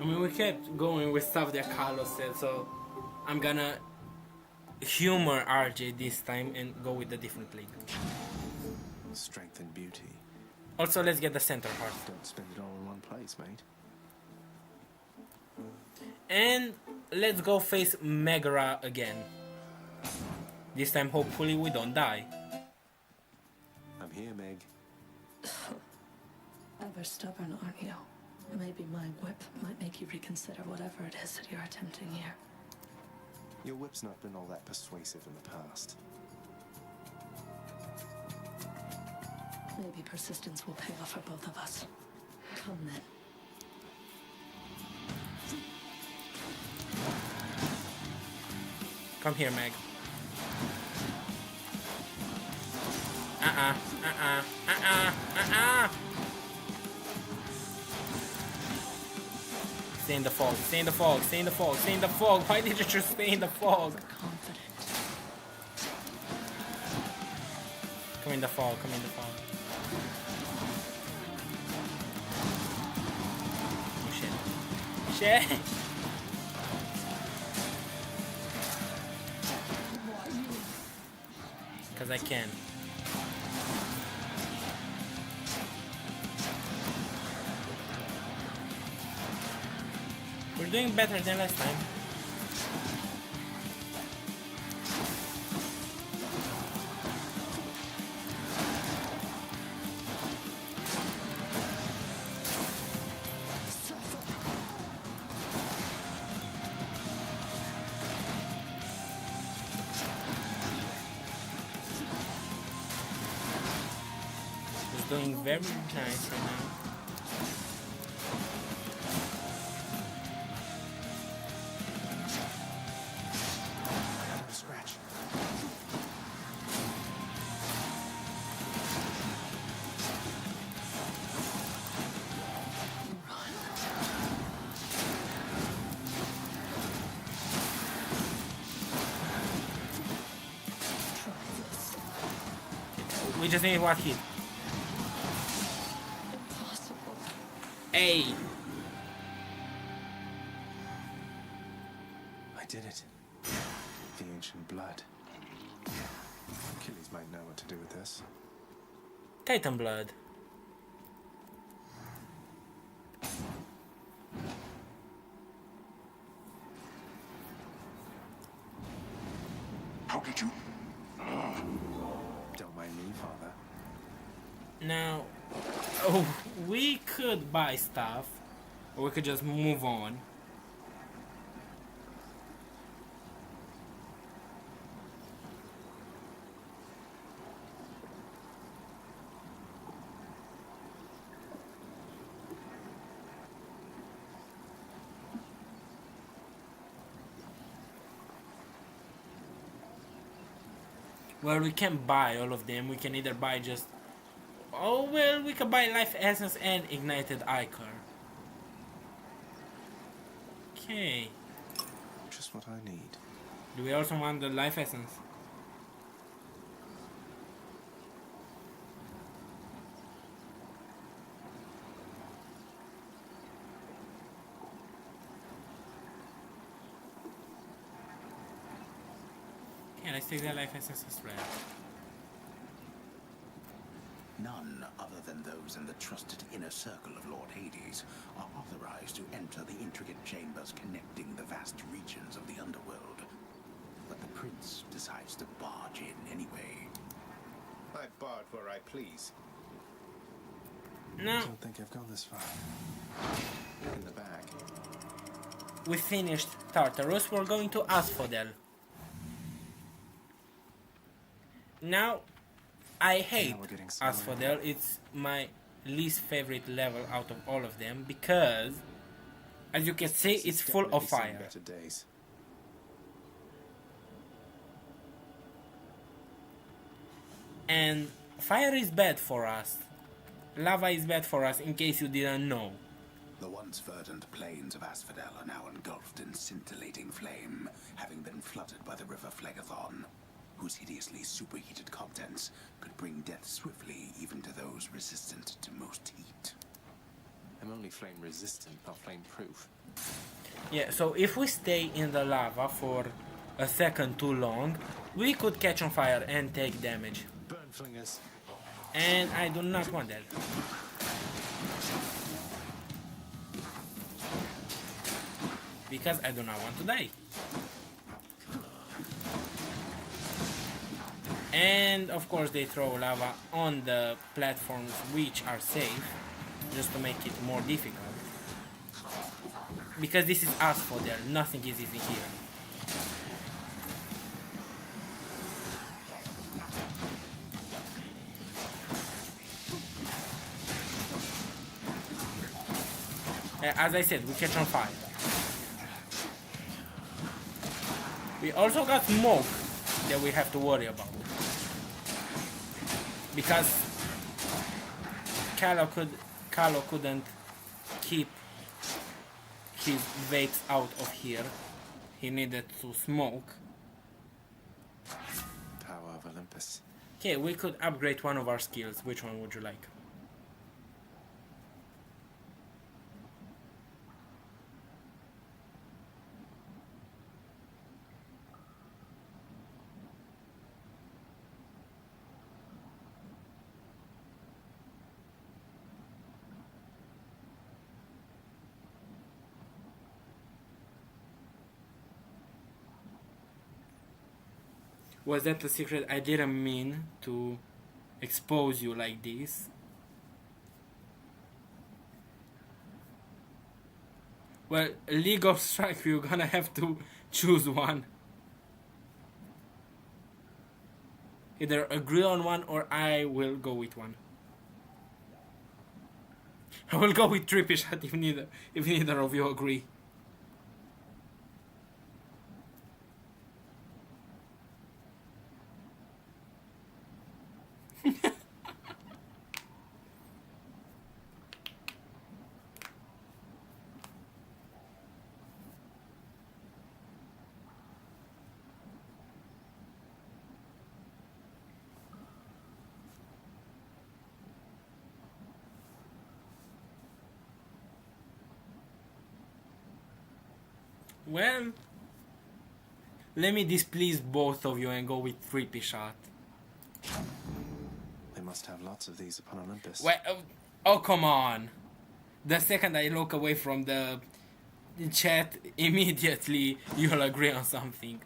I mean, we kept going with stuff that Carlos said, so I'm gonna humor RJ this time and go with the different league. Strength and beauty. Also, let's get the center heart. Don't spend it all in one place, mate. And let's go face Megara again. This time, hopefully, we don't die. I'm here, Meg. Ever stubborn, aren't you? Maybe my whip might make you reconsider whatever it is that you're attempting here. Your whip's not been all that persuasive in the past. Maybe persistence will pay off for both of us. Come then. Come here, Meg. Stay in the fog, stay in the fog, stay in the fog, stay in the fog. Why did you just stay in the fog? Come in the fog, come in the fog. Oh shit. Shit! Because I can. We're doing better than last time. It's doing very nice right now. We just need one hit. Impossible. Hey! I did it. The ancient blood. Achilles might know what to do with this. Titan blood. How did you? Don't mind me, Father. Now, we could buy stuff, or we could just move on. Well, we can buy all of them. We can either buy just... Oh, well, we can buy Life Essence and Ignited Ichor. Okay. Just what I need. Do we also want the Life Essence? Okay, let's take the Life Essence as well. None other than those in the trusted inner circle of Lord Hades are authorized to enter the intricate chambers connecting the vast regions of the underworld. But the prince decides to barge in anyway. I barge where I please. No. I don't think I've gone this far. In the back. We finished Tartarus. We're going to Asphodel. Now, I hate Asphodel. It's my least favorite level out of all of them because, as you can see, it's full of fire. Better days. And fire is bad for us. Lava is bad for us, in case you didn't know. The once verdant plains of Asphodel are now engulfed in scintillating flame, having been flooded by the river Phlegathon, whose hideously superheated contents could bring death swiftly even to those resistant to most heat. I'm only flame resistant, not flame proof. Yeah, so if we stay in the lava for a second too long, we could catch on fire and take damage. Burn flingers. And I do not want that. Because I do not want to die. And of course they throw lava on the platforms which are safe, just to make it more difficult. Because this is Asphodel, nothing is easy here. As I said, we catch on fire. We also got smoke that we have to worry about. Because Callow couldn't keep his vapes out of here. He needed to smoke. Power of Olympus. Okay, we could upgrade one of our skills. Which one would you like? Was that the secret? I didn't mean to expose you like this. Well, League of Strike, you're gonna have to choose one. Either agree on one or I will go with one. I will go with Trippy Shot if neither of you agree. Well, let me displease both of you and go with Trippy Shot. They must have lots of these upon Olympus. Well, oh come on! The second I look away from the chat, immediately you'll agree on something.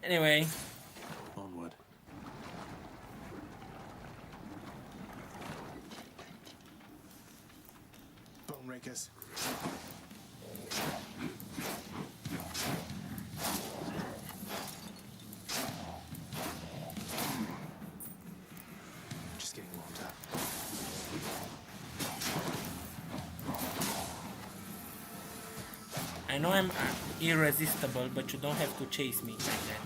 Anyway. Onward. Bone rakers. Just getting warmed up. I know I'm irresistible, but you don't have to chase me like that.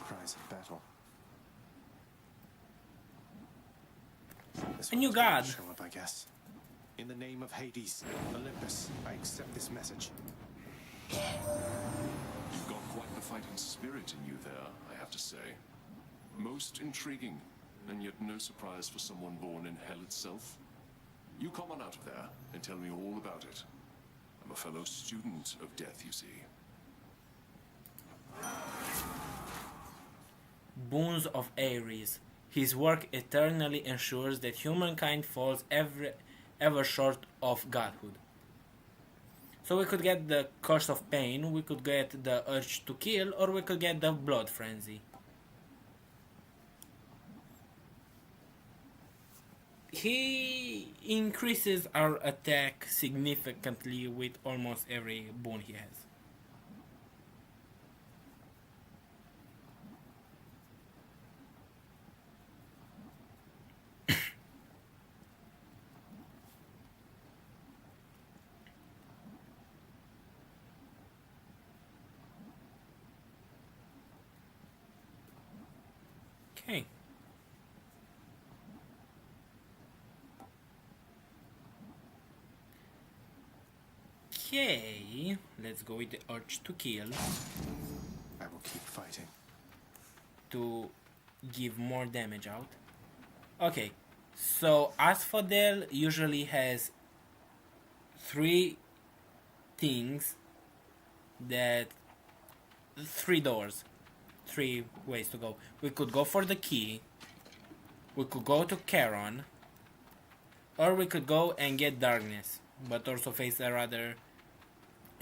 Cries of battle. A new god. Show up, I guess. In the name of Hades, Olympus, I accept this message. You've got quite the fighting spirit in you there, I have to say. Most intriguing, and yet no surprise for someone born in hell itself. You come on out of there and tell me all about it. I'm a fellow student of death, you see. Boons of Ares. His work eternally ensures that humankind falls ever short of godhood. So we could get the Curse of Pain, we could get the Urge to Kill, or we could get the Blood Frenzy. He increases our attack significantly with almost every boon he has. Okay. Okay, let's go with the Urge to Kill. I will keep fighting. To give more damage out. Okay, so Asphodel usually has 3 things that... 3 doors. 3 ways to go. We could go for the key, we could go to Charon, or we could go and get Darkness, but also face a rather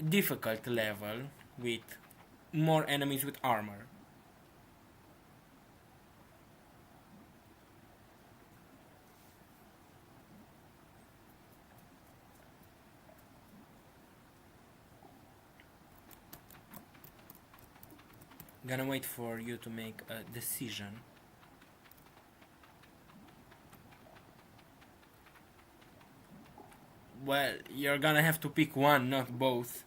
difficult level with more enemies with armor. Gonna wait for you to make a decision. Well, you're gonna have to pick one, not both.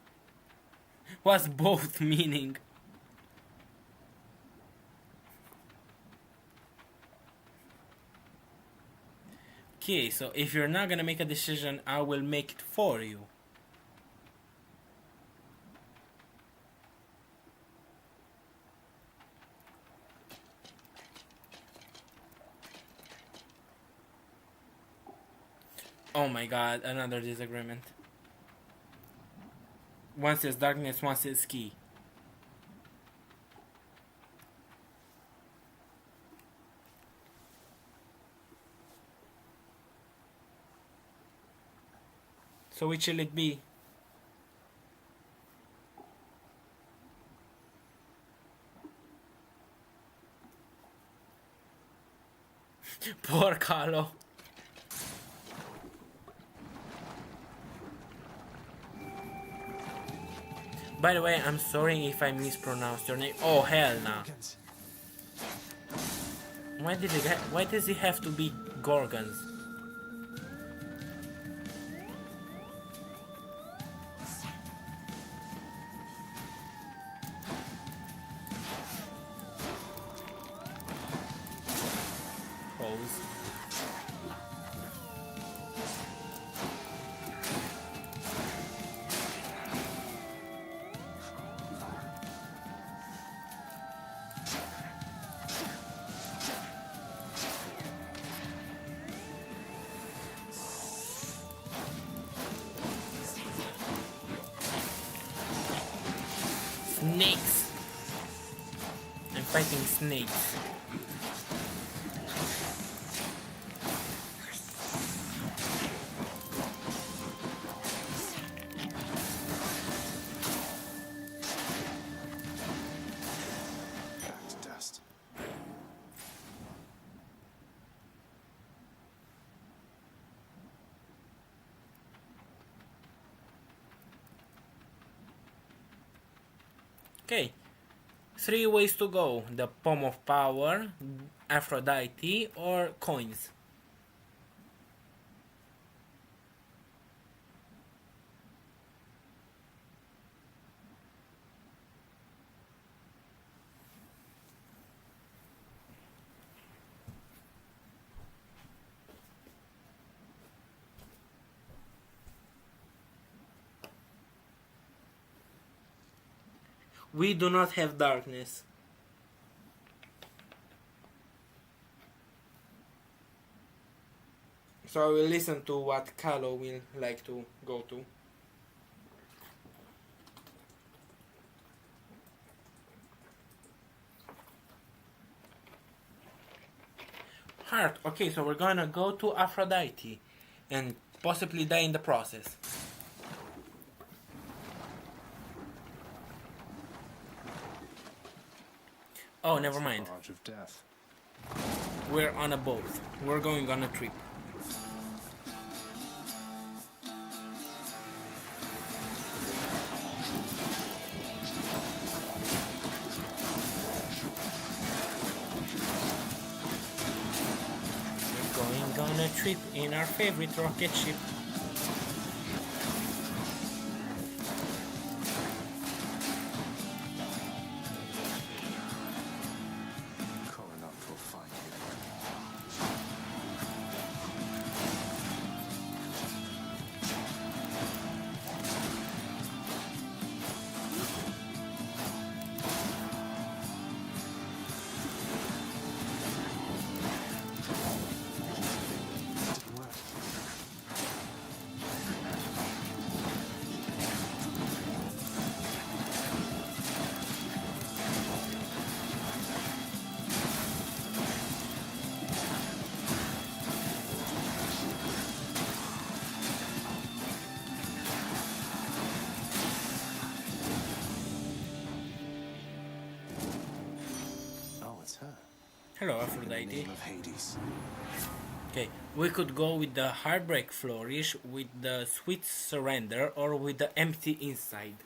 What's both meaning? Okay, so if you're not gonna make a decision, I will make it for you. Oh my god, another disagreement. One says Darkness, one says Key. So which will it be? Poor Carlo. By the way, I'm sorry if I mispronounced your name. Oh hell no. Why does it have to be Gorgons? Pose. Snakes! I'm fighting snakes. Back to dust. Okay, 3 ways to go: the Palm of Power, Aphrodite, or coins. We do not have darkness. So I will listen to what Kallo will like to go to. Heart. Okay, so we're gonna go to Aphrodite and possibly die in the process. Oh, never mind. Barge of death. We're on a boat. We're going on a trip. We're going on a trip in our favorite rocket ship. Coronaut will find you. Didn't work. Oh, it's her. Hello, In the Aphrodite. name of Hades. Okay, we could go with the Heartbreak Flourish, with the Sweet Surrender, or with the Empty Inside.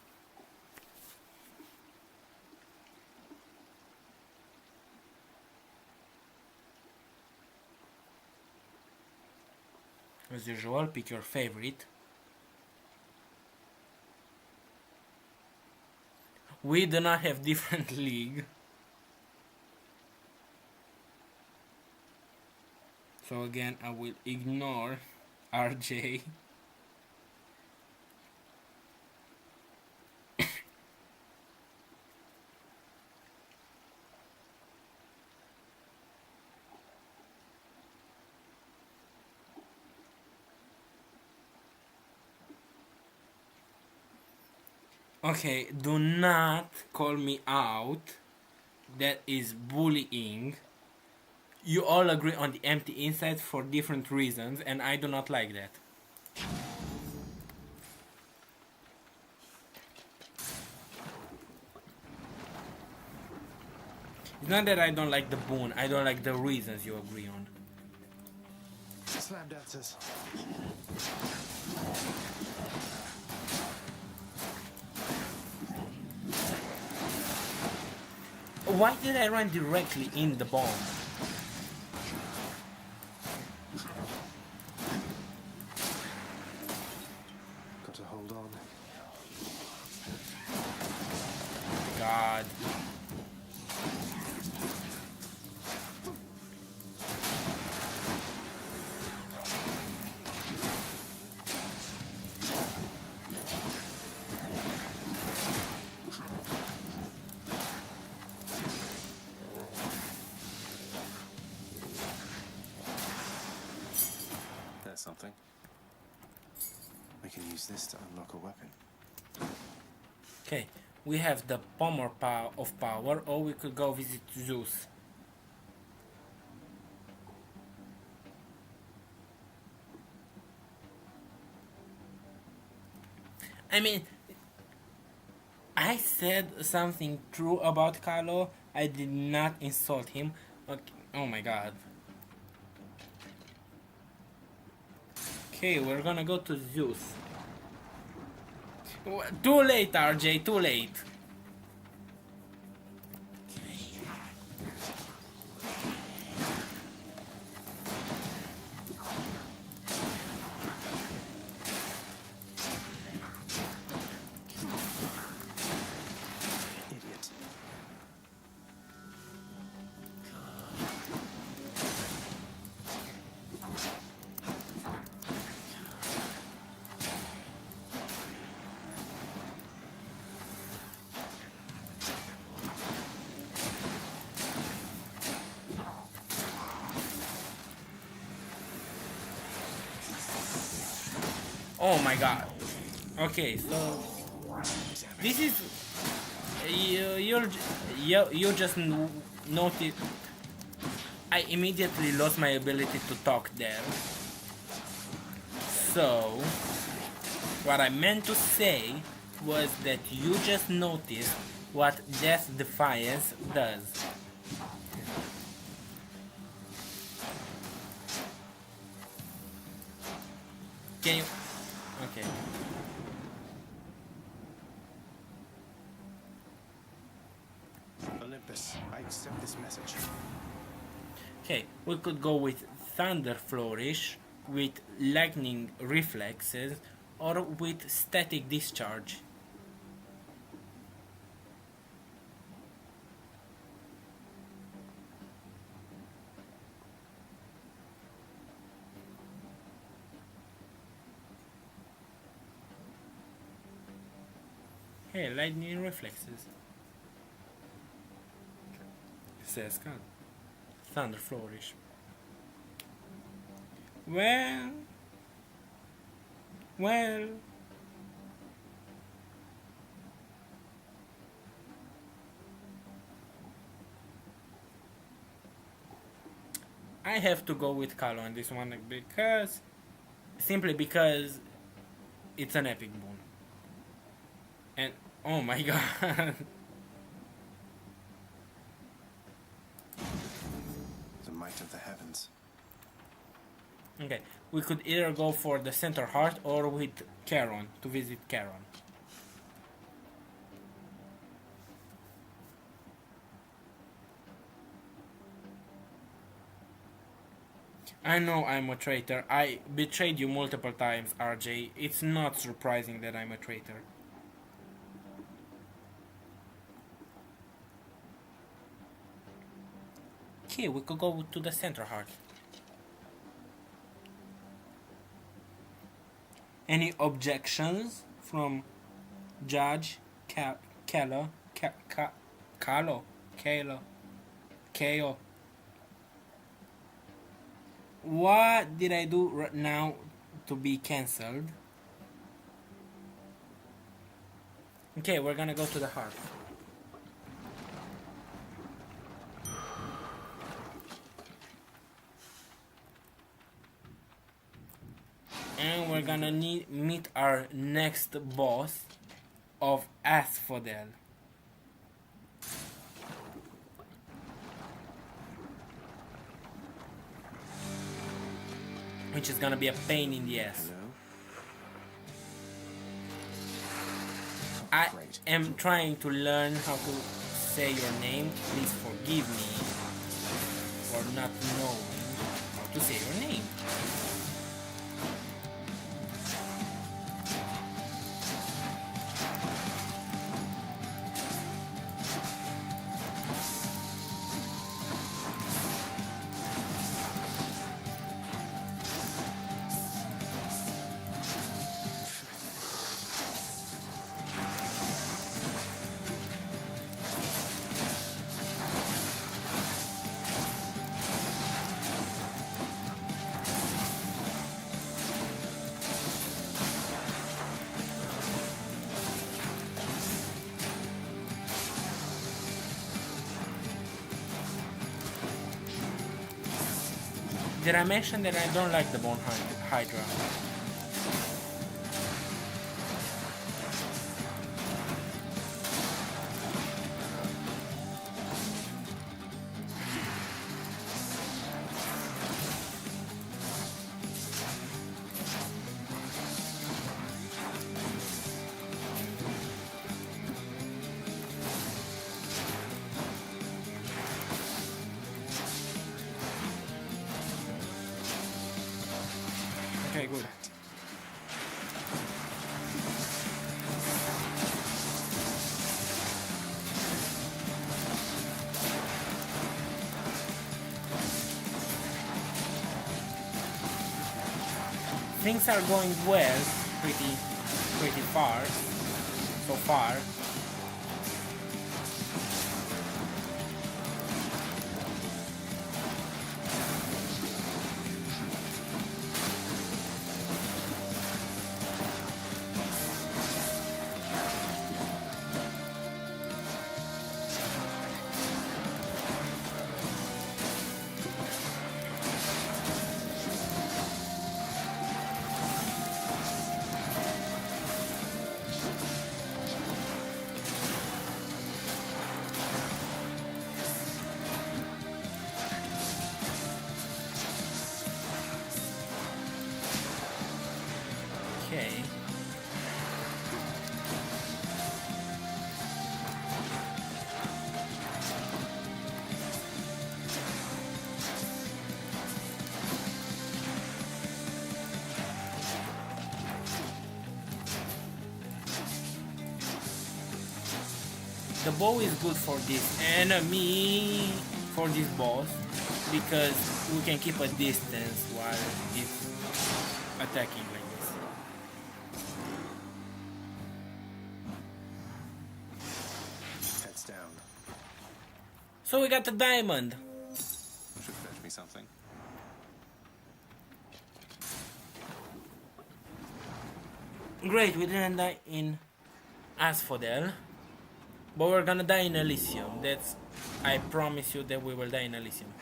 As usual, pick your favorite. We do not have different league. So again, I will ignore RJ. Okay, do not call me out. That is bullying. You all agree on the empty inside for different reasons, and I do not like that. It's not that I don't like the boon, I don't like the reasons you agree on. Slam dancers. Why did I run directly in the bomb? Got to hold on. God. There's something. We can use this to unlock a weapon. Okay, we have the Palm of Power, or we could go visit Zeus. I mean, I said something true about Kallo. I did not insult him. Okay. Oh my god. Okay, we're gonna go to Zeus. Too late, RJ, too late. Oh my god. Okay, so this is you just notice. I immediately lost my ability to talk there. So what I meant to say was that you just noticed what Death Defiance does. Can you? Okay. Olympus, I accept this message. Okay, we could go with Thunder Flourish, with Lightning Reflexes, or with Static Discharge. Hey, Lightning Reflexes. Says God. Thunder Flourish. Well, I have to go with Kalo on this one because, simply because it's an epic boon. And oh my god. The might of the heavens. Okay, we could either go for the Center Heart or with Charon, to visit Charon. I know I'm a traitor. I betrayed you multiple times, RJ. It's not surprising that I'm a traitor. Okay, we could go to the Center Heart. Any objections from Judge Kalo? What did I do right now to be cancelled? Okay, we're gonna go to the heart. And we're gonna meet our next boss of Asphodel. Which is gonna be a pain in the ass. I am trying to learn how to say your name. Please forgive me for not knowing how to say your name. Did I mention that I don't like the Bone Hydra? Okay, good. Things are going well, pretty far, so far. Okay. The bow is good for this enemy, for this boss, because we can keep a distance while it's attacking like this. Heads down. So we got the diamond. Should fetch me something. Great, we didn't die in Asphodel, but we're gonna die in Elysium. That's, I promise you that we will die in Elysium.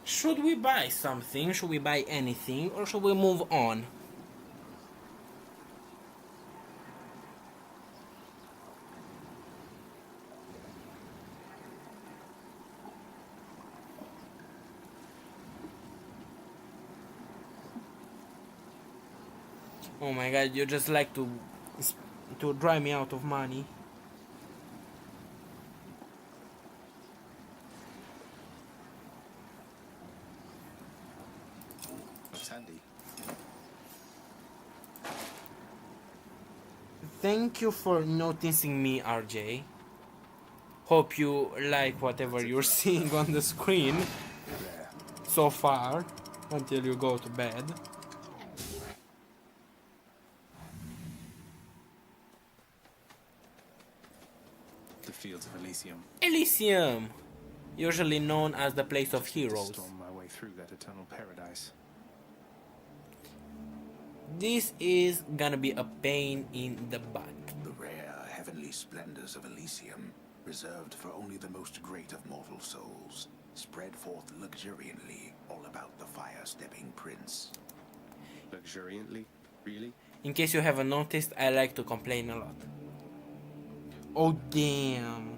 Should we buy something? Should we buy anything? Or should we move on? Oh my god, you just like to drive me out of money. Looks handy. Thank you for noticing me, RJ. Hope you like whatever you're seeing on the screen so far, until you go to bed. The fields of Elysium. Elysium! Usually known as the place of heroes. Storm my way through that eternal paradise. This is gonna be a pain in the butt. The rare heavenly splendors of Elysium, reserved for only the most great of mortal souls, spread forth luxuriantly all about the fire-stepping prince. Luxuriantly? Really? In case you haven't noticed, I like to complain a lot. Oh damn.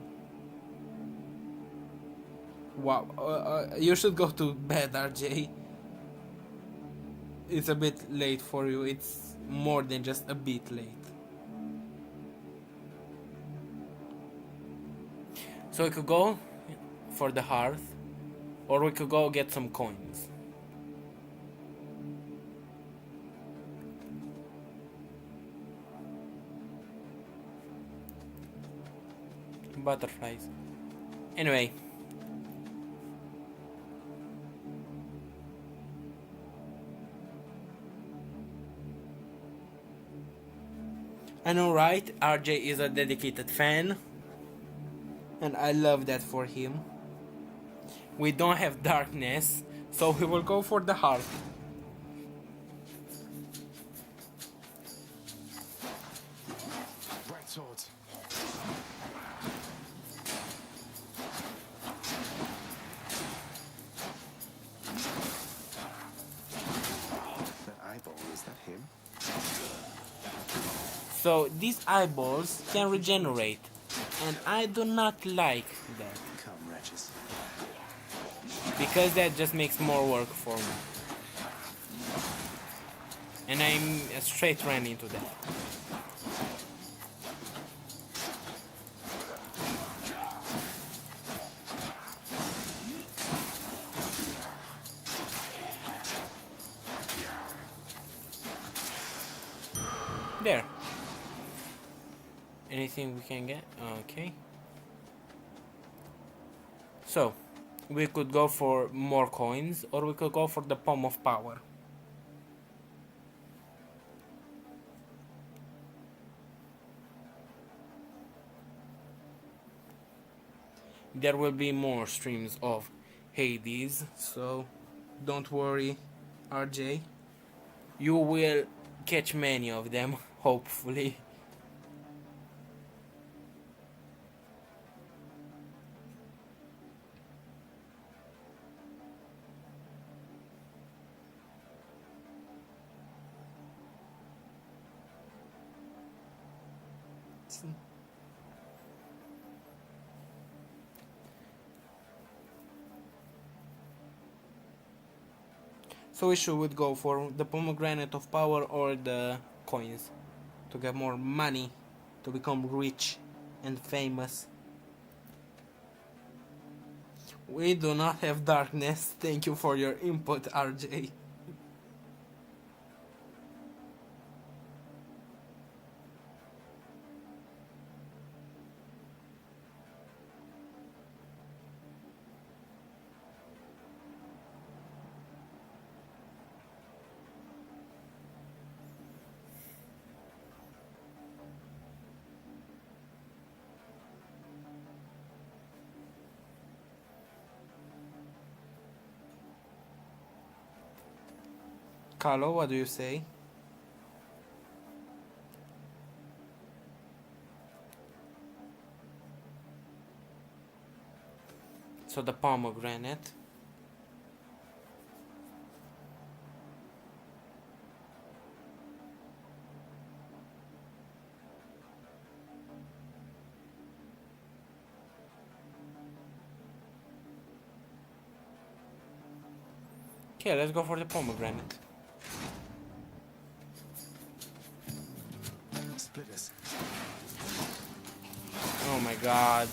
Wow, you should go to bed, RJ. It's a bit late for you. It's more than just a bit late. So we could go for the hearth, or we could go get some coins. Butterflies. Anyway. I know, right? RJ is a dedicated fan. And I love that for him. We don't have darkness, so we will go for the heart. Bright swords. That eyeball, is that him? So these eyeballs can regenerate, and I do not like that. Come, wretches. Because that just makes more work for me. And I'm straight ran into that. There. Anything we can get? Okay. So, we could go for more coins, or we could go for the Palm of Power. There will be more streams of Hades, so don't worry, RJ. You will catch many of them, hopefully. So we should go for the pomegranate of power or the coins to get more money, to become rich and famous. We do not have darkness. Thank you for your input, RJ. Carlo, what do you say? So the pomegranate. Okay, let's go for the pomegranate. Splitters. Oh my god.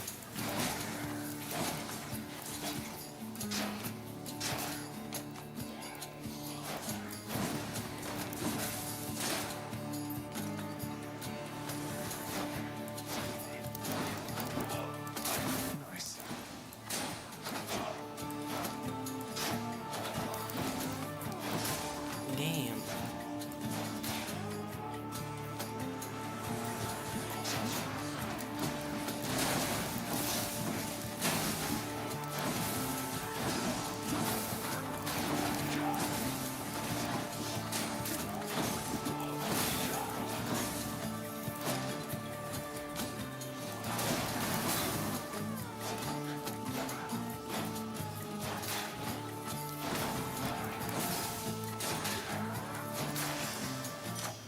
Nice. Damn.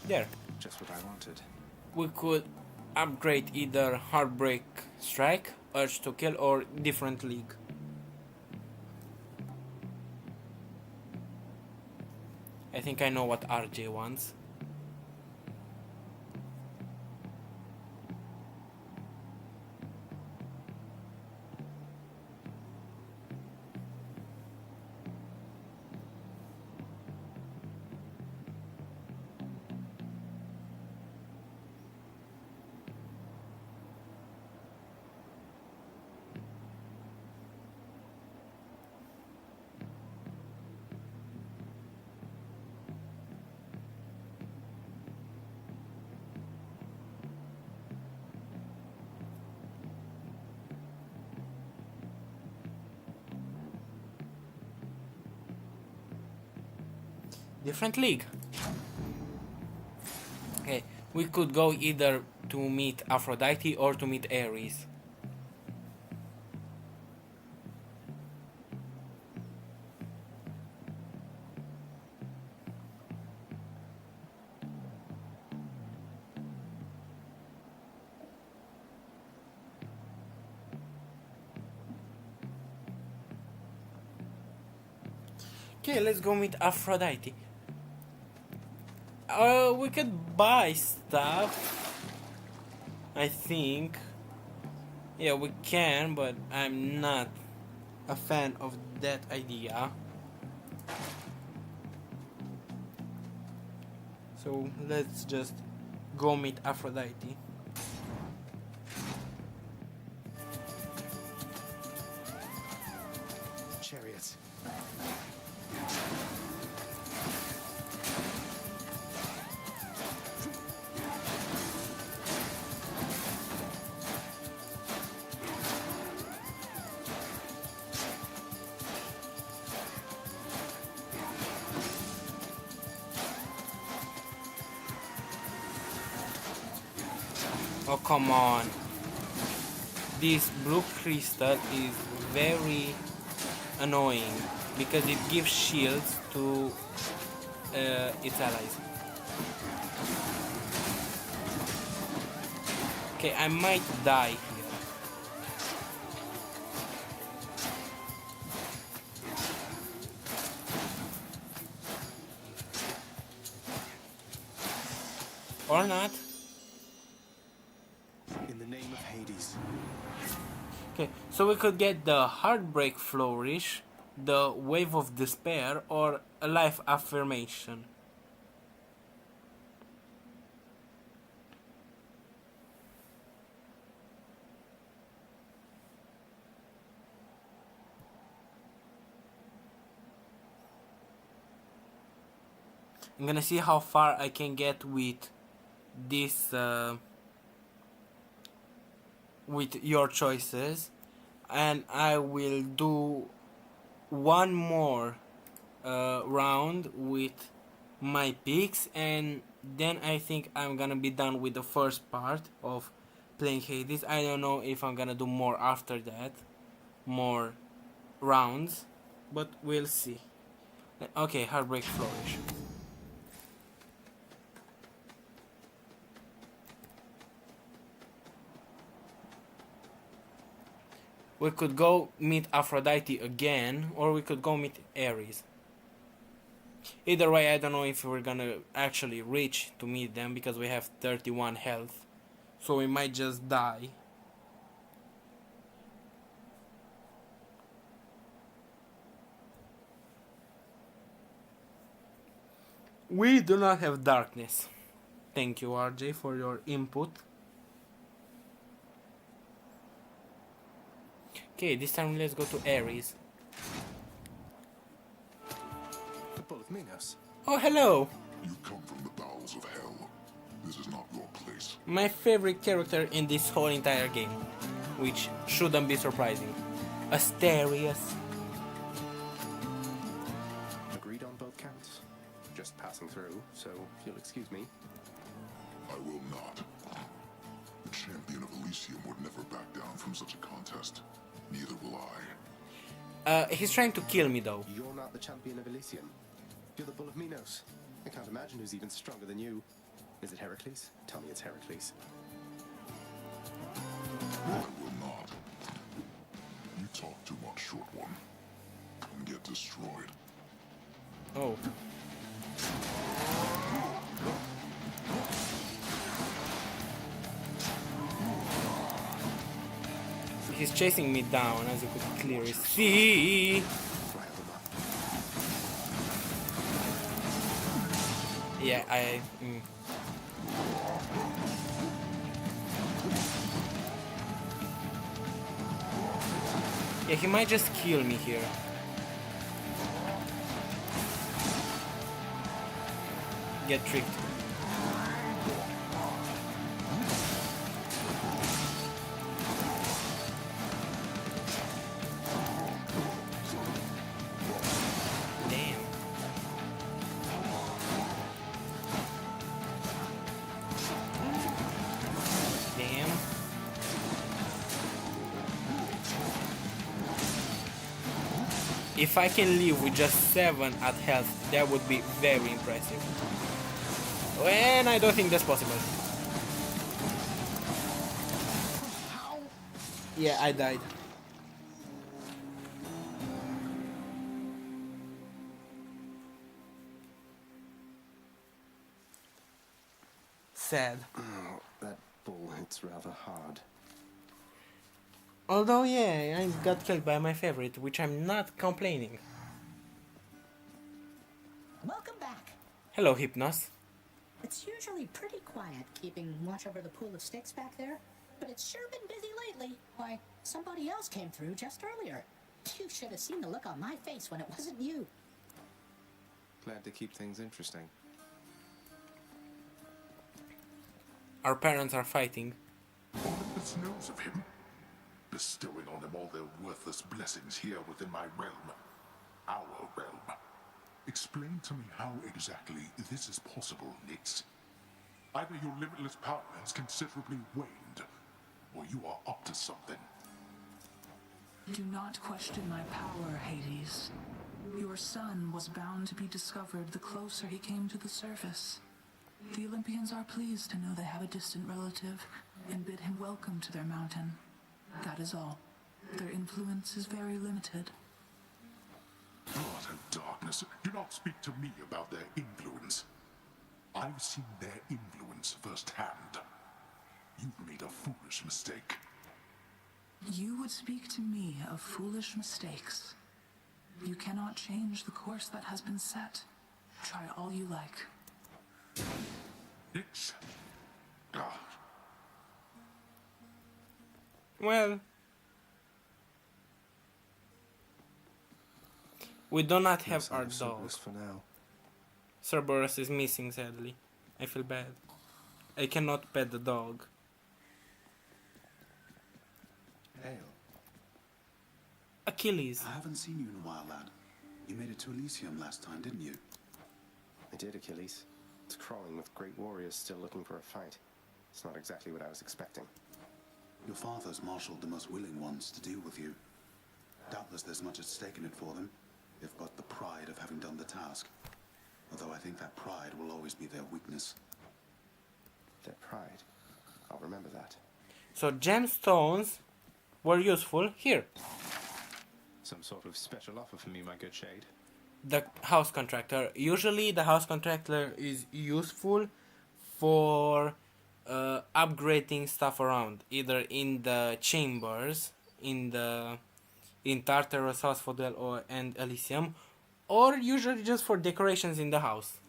There. Just what I wanted. We could upgrade either Heartbreak Strike, Urge to Kill, or different league. I think I know what RJ wants. Different league. Okay, we could go either to meet Aphrodite or to meet Ares. Okay, let's go meet Aphrodite. We could buy stuff, I think. Yeah, we can, but I'm not a fan of that idea. So let's just go meet Aphrodite. Chariots. Oh, come on. This blue crystal is very annoying because it gives shields to its allies. Okay, I might die here. Or not. In the name of Hades. Okay, so we could get the Heartbreak Flourish, the Wave of Despair, or a Life Affirmation. I'm gonna see how far I can get with this, with your choices, and I will do one more round with my picks, and then I think I'm gonna be done with the first part of playing Hades. I don't know if I'm gonna do more after that, more rounds, but we'll see. Okay, Heartbreak Flourish. We could go meet Aphrodite again, or we could go meet Ares. Either way, I don't know if we're gonna actually reach to meet them, because we have 31 health. So we might just die. We do not have darkness. Thank you, RJ, for your input. Okay, this time let's go to Ares. The Bull of Minos. Oh, hello! You come from the bowels of hell. This is not your place. My favorite character in this whole entire game, which shouldn't be surprising. Asterius. Agreed on both counts. Just passing through, so if you'll excuse me. I will not. The champion of Elysium would never back down from such a contest. Neither will I. He's trying to kill me though. You're not the champion of Elysium. You're the Bull of Minos. I can't imagine who's even stronger than you. Is it Heracles? Tell me it's Heracles. I will not. You talk too much, short one. And get destroyed. Oh. He's chasing me down, as you could clearly see. Yeah, Yeah, he might just kill me here. Get tricked. If I can live with just 7 at health, that would be very impressive. And I don't think that's possible. Yeah, I died. Sad. Oh, that bull hits rather hard. Although, yeah, I got killed by my favorite, which I'm not complaining. Welcome back. Hello, Hypnos. It's usually pretty quiet keeping watch over the pool of sticks back there, but it's sure been busy lately. Why, somebody else came through just earlier. You should have seen the look on my face when it wasn't you. Glad to keep things interesting. Our parents are fighting. Olympus knows of him, bestowing on them all their worthless blessings here within my realm. Our realm. Explain to me how exactly this is possible, Nyx. Either your limitless power has considerably waned, or you are up to something. Do not question my power, Hades. Your son was bound to be discovered the closer he came to the surface. The Olympians are pleased to know they have a distant relative and bid him welcome to their mountain. That is all. Their influence is very limited. What a darkness. Do not speak to me about their influence. I've seen their influence firsthand. You've made a foolish mistake. You would speak to me of foolish mistakes. You cannot change the course that has been set. Try all you like. Nix. Well, we do not have our dog. For now. Cerberus is missing, sadly. I feel bad. I cannot pet the dog. Hail. Achilles. I haven't seen you in a while, lad. You made it to Elysium last time, didn't you? I did, Achilles. It's crawling with great warriors still looking for a fight. It's not exactly what I was expecting. Your father's marshaled the most willing ones to deal with you. Doubtless there's much at stake in it for them, if but the pride of having done the task. Although I think that pride will always be their weakness. Their pride? I'll remember that. So gemstones were useful here. Some sort of special offer for me, my good shade. The house contractor. Usually the house contractor is useful for upgrading stuff around, either in the chambers, in Tartarus, Asphodel, and Elysium, or usually just for decorations in the house.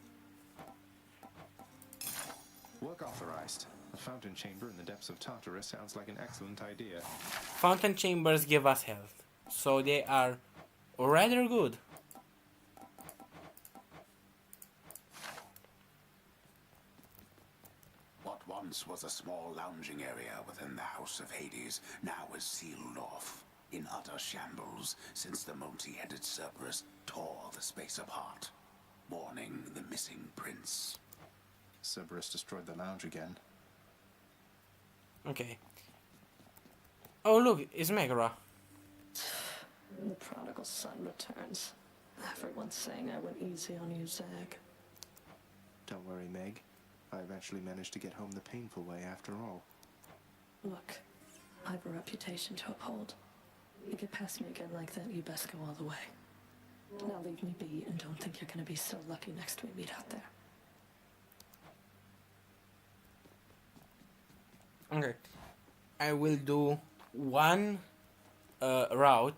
Work authorized. A fountain chamber in the depths of Tartarus sounds like an excellent idea. Fountain chambers give us health, so they are rather good. What once was a small lounging area within the House of Hades now is sealed off, in utter shambles, since the multi-headed Cerberus tore the space apart, warning the missing prince. Cerberus destroyed the lounge again. Okay. Oh look, it's Megara. The prodigal son returns. Everyone's saying I went easy on you, Zag. Don't worry, Meg. I eventually managed to get home the painful way after all. Look, I've a reputation to uphold. You get past me again like that, you best go all the way. Now leave me be and don't think you're gonna be so lucky next we meet out there. Okay. I will do one round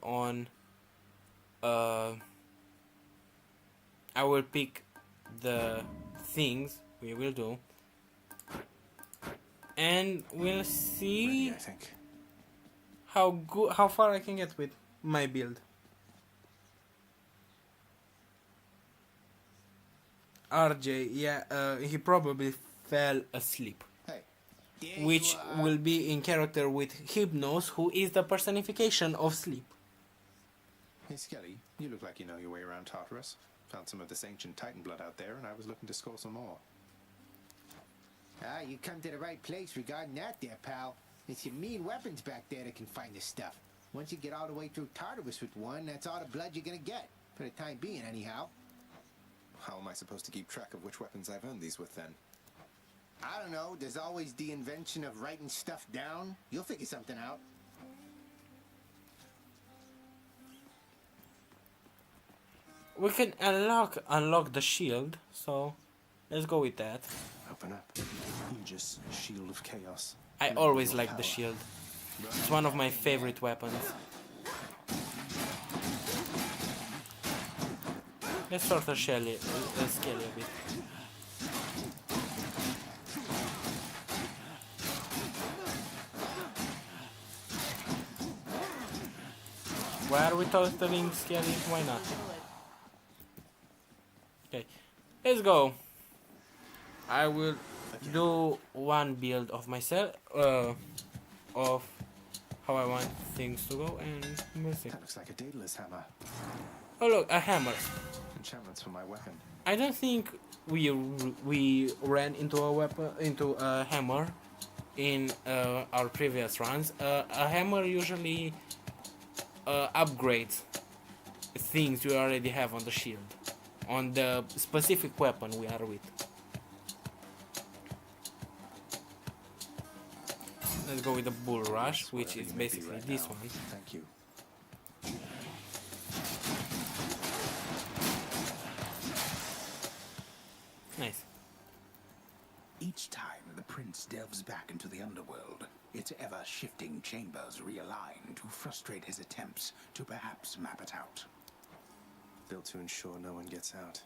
on I will pick the things we will do and we'll see Ready, I think. how far I can get with my build. RJ, yeah, he probably fell asleep. Hey, Which will be in character with Hypnos, who is the personification of sleep. Hey, Skelly, you look like you know your way around Tartarus. Found some of this ancient Titan blood out there, and I was looking to score some more. Ah, you come to the right place regarding that there, pal. It's your mean weapons back there that can find this stuff. Once you get all the way through Tartarus with one, that's all the blood you're gonna get. For the time being, anyhow. How am I supposed to keep track of which weapons I've earned these with, then? I don't know, there's always the invention of writing stuff down. You'll figure something out. We can unlock the shield, so let's go with that. Open up. Aegis, Shield of Chaos. I always like the shield. It's one of my favorite weapons. Let's sort of Skelly a bit. Why are we totaling Skelly? Why not? Okay, let's go. I will do one build of myself, of how I want things to go, and we'll see. That looks like a Daedalus hammer. Oh look, a hammer. Enchantments for my weapon. I don't think we ran into a hammer in our previous runs. A hammer usually upgrades things you already have on the shield, on the specific weapon we are with. Let's go with the Bull Rush, which is basically this one. Thank you. Nice. Each time the prince delves back into the underworld, its ever-shifting chambers realign to frustrate his attempts to perhaps map it out. Built to ensure no one gets out.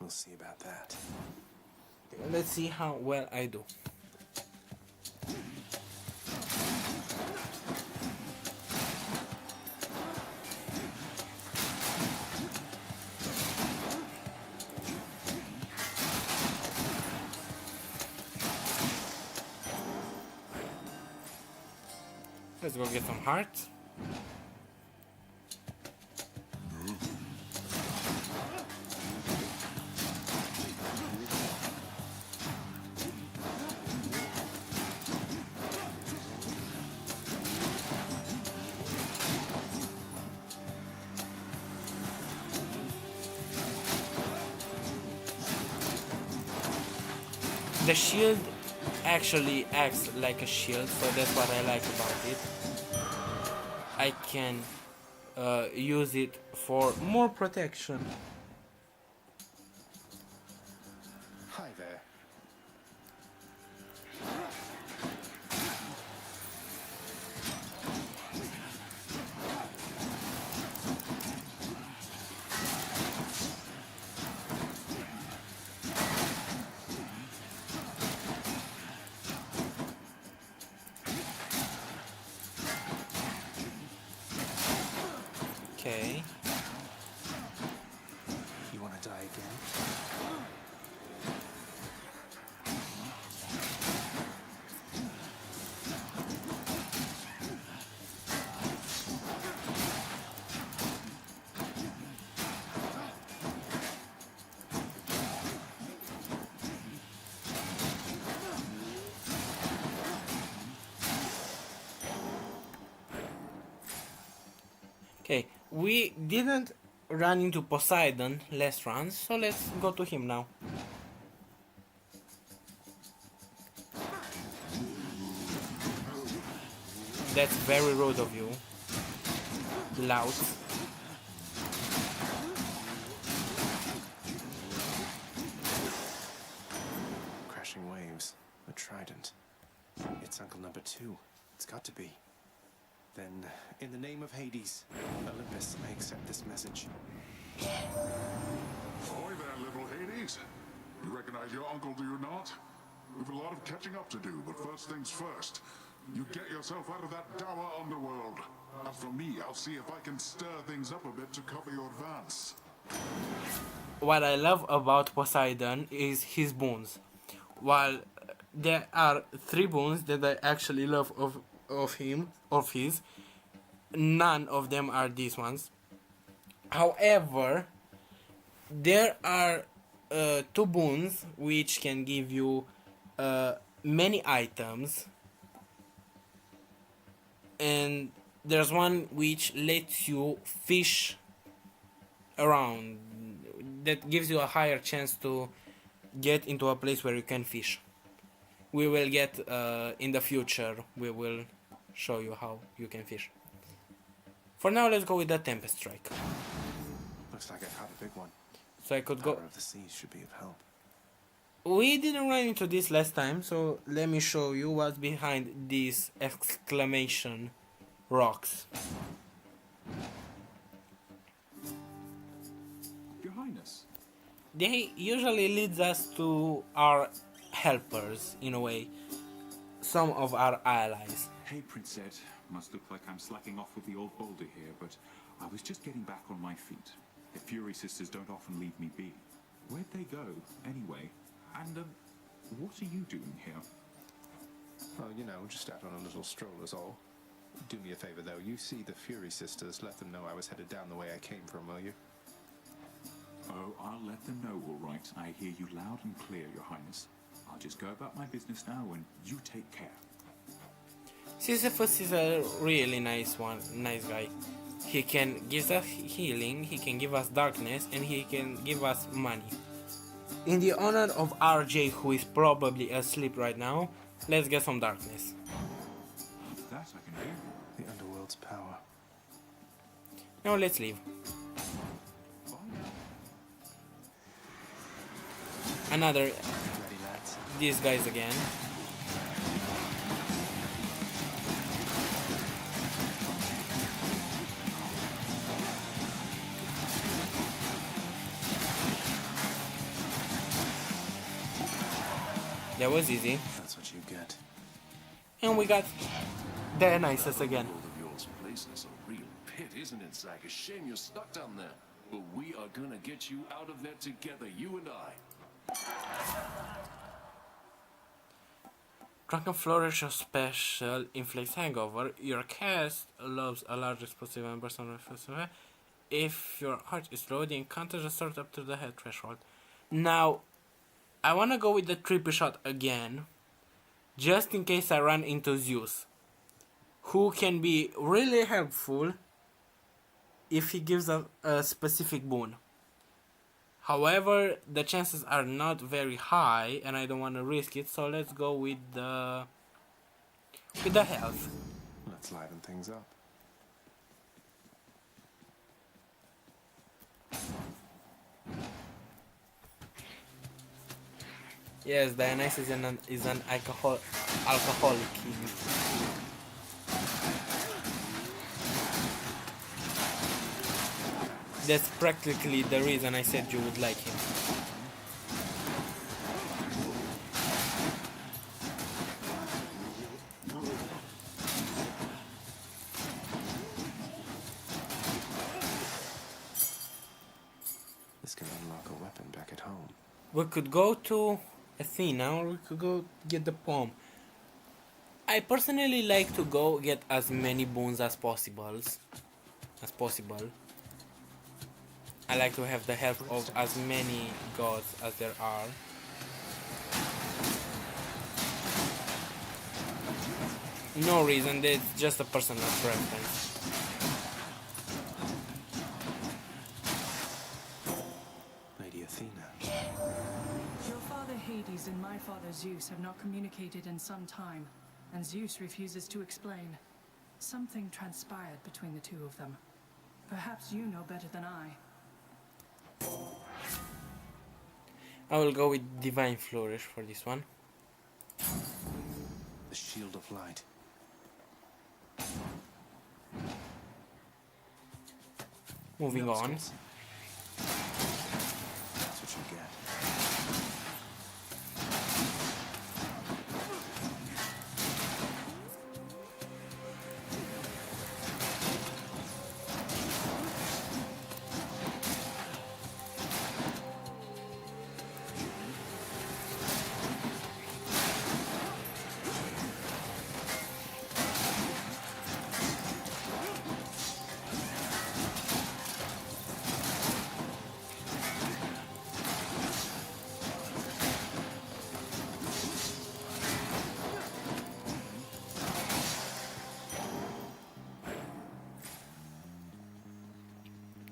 We'll see about that. Let's see how well I do. Let's go get some hearts. The shield actually acts like a shield, so that's what I like about it. I can use it for more protection. Hi there. Okay. You want to die again? Okay, we didn't run into Poseidon last run, so let's go to him now. That's very rude of you. Loud. Crashing waves. A trident. It's Uncle Number 2. It's got to be. Then, in the name of Hades, Olympus, I accept this message. Ahoy there, little Hades. You recognize your uncle, do you not? We've a lot of catching up to do, but first things first. You get yourself out of that dour underworld. As for me, I'll see if I can stir things up a bit to cover your advance. What I love about Poseidon is his boons. While there are 3 boons that I actually love of his, none of them are these ones. However, there are 2 boons which can give you many items, and there's one which lets you fish around, that gives you a higher chance to get into a place where you can fish. We will get in the future, we will show you how you can fish. For now, let's go with the Tempest Strike. Looks like I caught a big one. So I could go. Power of the seas should be of help. We didn't run into this last time, so let me show you what's behind these exclamation rocks. Your Highness. They usually leads us to our helpers, in a way. Some of our allies. Hey, Princess. Must look like I'm slacking off with the old boulder here, but I was just getting back on my feet. The Fury Sisters don't often leave me be. Where'd they go, anyway? And, what are you doing here? Well, you know, just out on a little stroll is all. Do me a favor, though. You see the Fury Sisters, let them know I was headed down the way I came from, will you? Oh, I'll let them know, all right. I hear you loud and clear, Your Highness. I'll just go about my business now, and you take care. Sisyphus is a really nice guy. He can give us healing, he can give us darkness, and he can give us money. In the honor of RJ, who is probably asleep right now, let's get some darkness. That I can hear. The underworld's power. Now let's leave. another Ready, lads? these guys again. That was easy. That's what you get. And we got Dionysus again. World of yours place is a real pit, isn't it, Zack? A shame you're stuck down there. But we are gonna get you out of there together, you and I. Drunken Flourish of Special inflicts hangover. Your cast loves a large explosive and burst on the. If your heart is low, the encounter just starts up to the health threshold. Now, I wanna go with the triple shot again, just in case I run into Zeus, who can be really helpful if he gives a specific boon. However, the chances are not very high, and I don't want to risk it. So let's go with the health. Let's liven things up. Yes, Dionysus is an alcoholic king. That's practically the reason I said you would like him. This can unlock a weapon back at home. We could go to Athena, or we could go get the poem. I personally like to go get as many boons as possible. I like to have the help of as many gods as there are. No reason, it's just a personal preference. Lady Athena. Your father Hades and my father Zeus have not communicated in some time, and Zeus refuses to explain. Something transpired between the two of them. Perhaps you know better than I. I will go with Divine Flourish for this one. The Shield of Light. Moving on. That's what you get.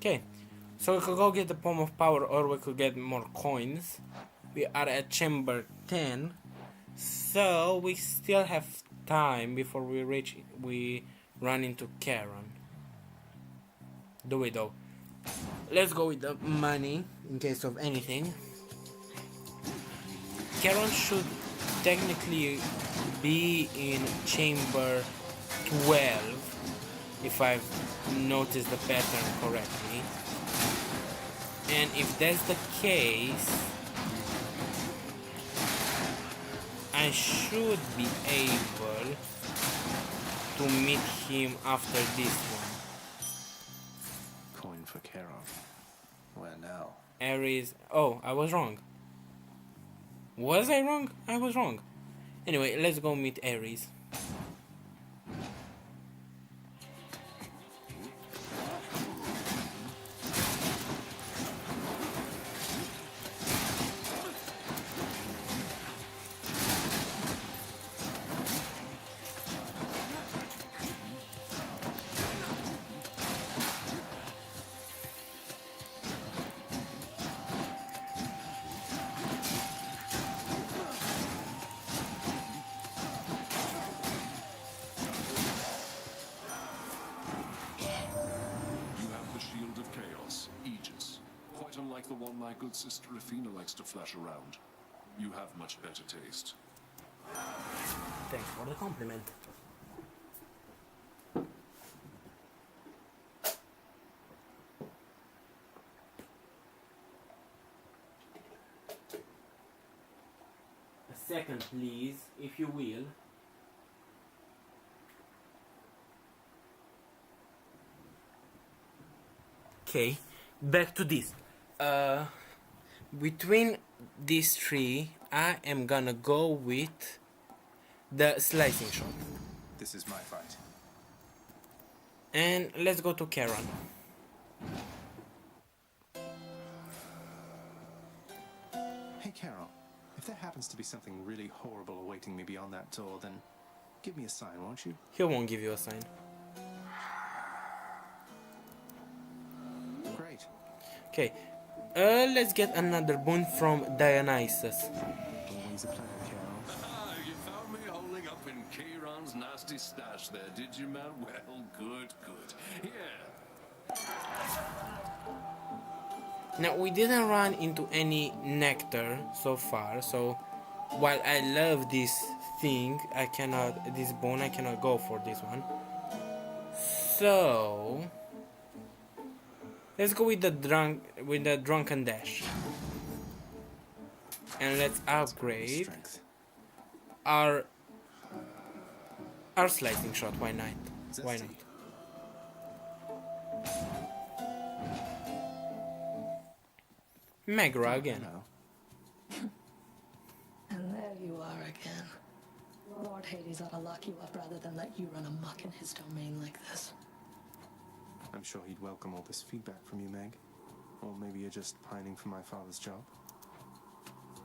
Okay, so we could go get the Poem of Power, or we could get more coins. We are at chamber 10, so we still have time before we run into Charon. The widow. Let's go with the money in case of anything. Charon should technically be in chamber 12 if I've noticed the pattern correctly. And if that's the case, I should be able to meet him after this one. Coin for Charon. Where now? Ares. Oh, I was wrong. Was I wrong? I was wrong. Anyway, let's go meet Ares. one my good sister Athena likes to flash around. You have much better taste. Thanks for the compliment. A second, please, if you will. Okay, back to this. Between these three, I am gonna go with the slicing shot. This is my fight. And let's go to Charon. Hey, Carol. If there happens to be something really horrible awaiting me beyond that door, then give me a sign, won't you? He won't give you a sign. Great. Okay, let's get another boon from Dionysus. Always a pleasure, Carol. Ah, you found me holding up in Charon's nasty stash there, did you, man? Well, good, good. Yeah. Now, we didn't run into any nectar so far, so while I love this thing, this bone, I cannot go for this one. So let's go with the drunken dash, and let's upgrade our slicing shot. Why not? Why not? Megra again. And there you are again. Lord Hades ought to lock you up rather than let you run amok in his domain like this. I'm sure he'd welcome all this feedback from you, Meg. Or maybe you're just pining for my father's job.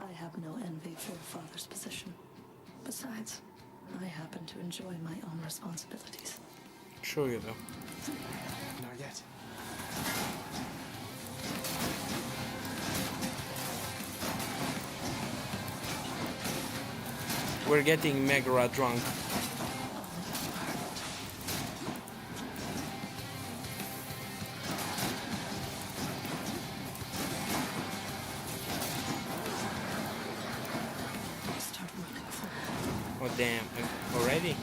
I have no envy for your father's position. Besides, I happen to enjoy my own responsibilities. Sure you do. Not yet. We're getting Megra drunk. Oh damn, already?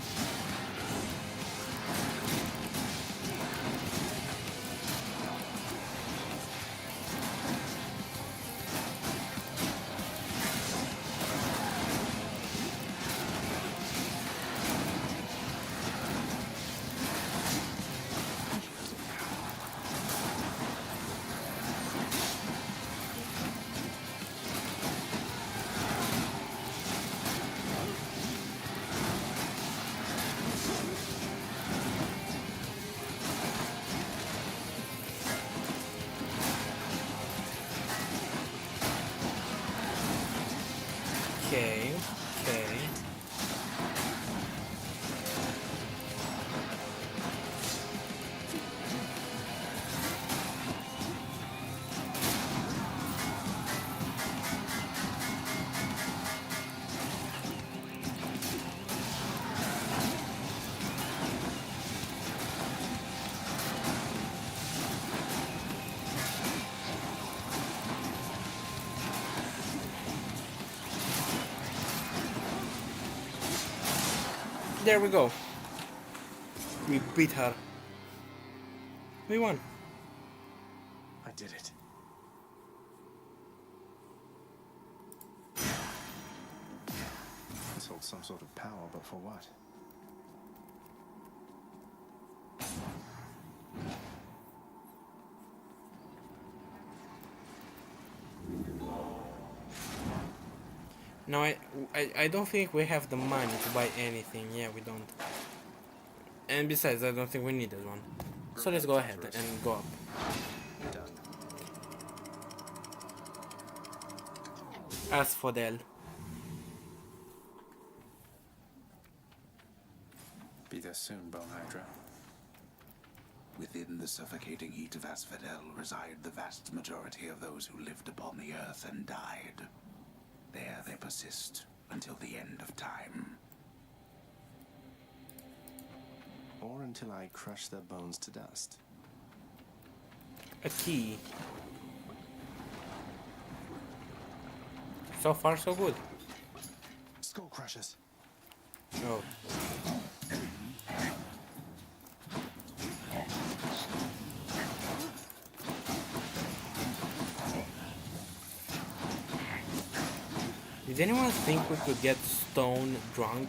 Okay, okay. There we go. We beat her. We won. I did it. This holds some sort of power, but for what? No, I don't think we have the money to buy anything. Yeah, we don't. And besides, I don't think we needed one. So let's go ahead and go up. Asphodel. Be there soon, Bone Hydra. Within the suffocating heat of Asphodel reside the vast majority of those who lived upon the earth and died. There they persist until the end of time. Or until I crush their bones to dust. A key. So far, so good. Skull crushers. Oh. Did anyone think we could get stone drunk?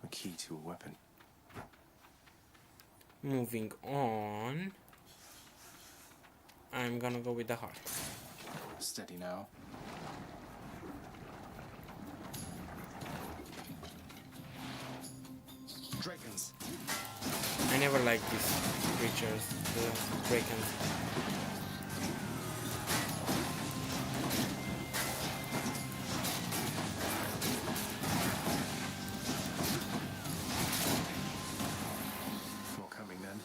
A key to a weapon. Moving on. I'm gonna go with the heart. Steady now. Dragons. I never liked these creatures, the dragons. More coming then.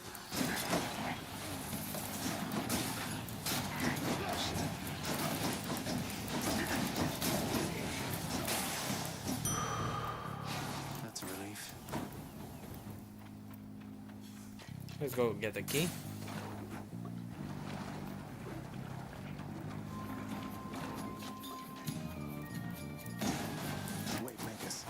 That's a relief. Let's go get the key. Wait, Magus.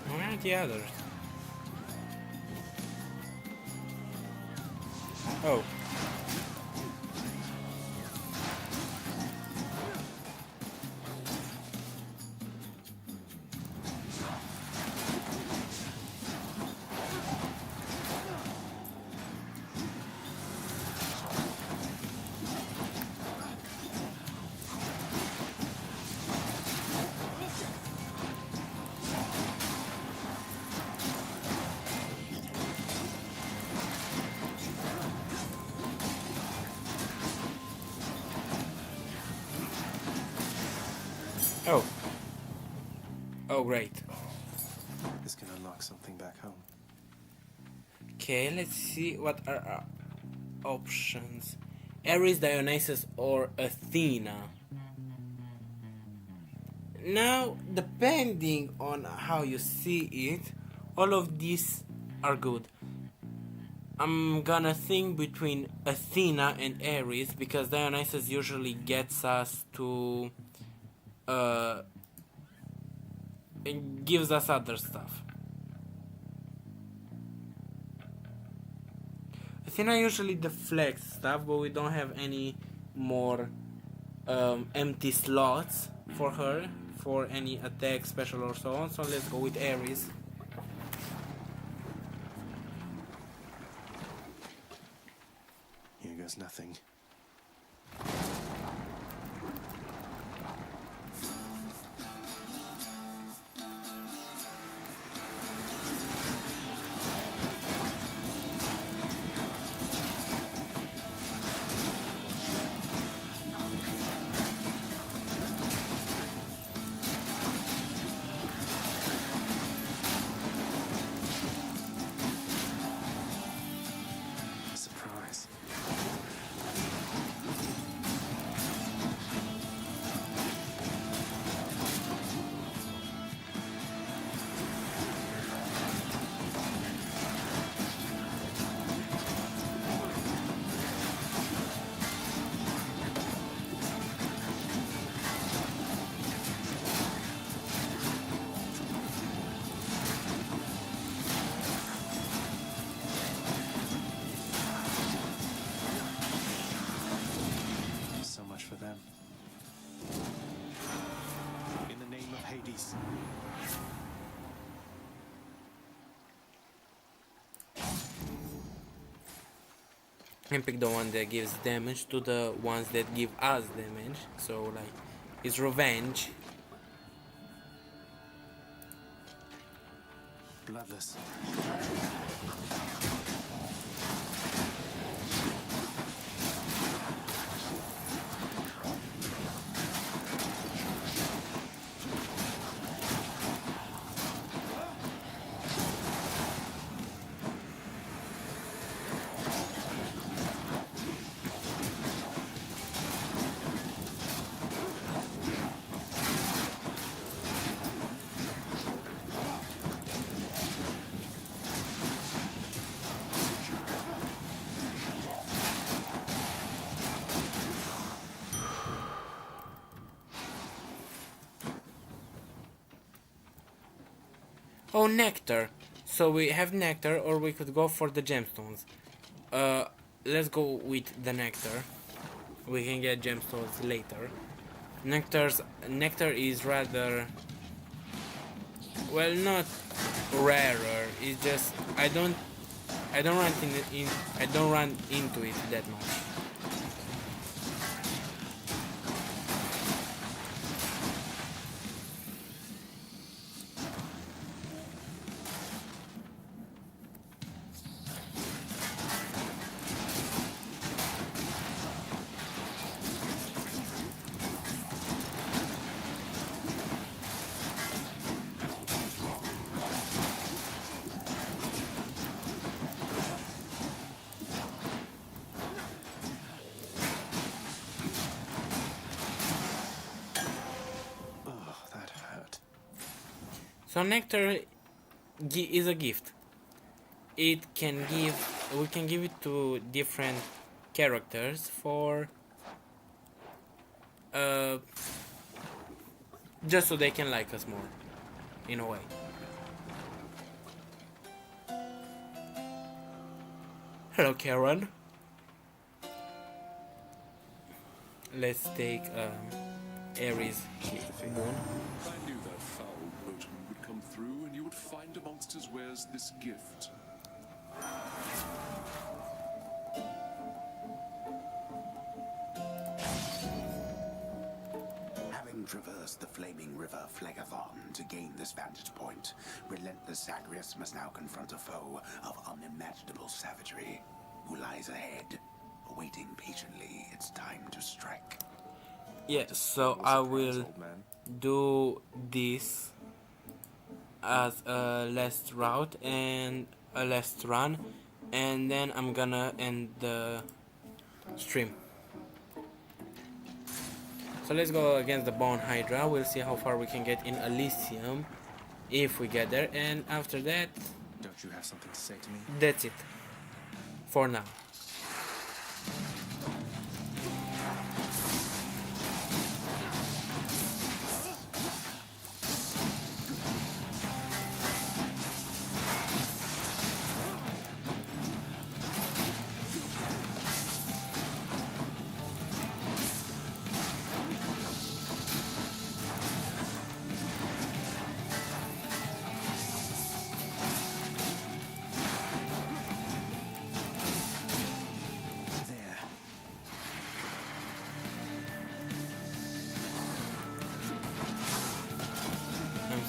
Where are the others? Oh. Oh. Oh, great. This can unlock something back home. Okay, let's see what are our options. Ares, Dionysus, or Athena. Now, depending on how you see it, all of these are good. I'm gonna think between Athena and Ares because Dionysus usually gets us to it gives us other stuff. Athena usually deflects stuff, but we don't have any more empty slots for her for any attack, special or so on, so let's go with Ares. Here goes nothing. Surprise. Hades. And pick the one that gives damage to the ones that give us damage. So like, it's revenge. Bloodless. Oh, nectar. So we have nectar, or we could go for the gemstones. Let's go with the nectar. We can get gemstones later. Nectar is rather, well, not rarer. It's just I don't run into it that much. So nectar is a gift. We can give it to different characters for just so they can like us more, in a way. Hello, Karen. Let's take Ares moon. I knew that foul boatman would come through, and you would find amongst his wares this gift. Having traversed the flaming river Phlegethon to gain this vantage point, relentless Zagreus must now confront a foe of unimaginable savagery who lies ahead, awaiting patiently its time to strike. Yeah, so I will do this as a last route and a last run, and then I'm gonna end the stream. So let's go against the Bone Hydra. We'll see how far we can get in Elysium, if we get there, and after that, don't you have something to say to me? That's it for now.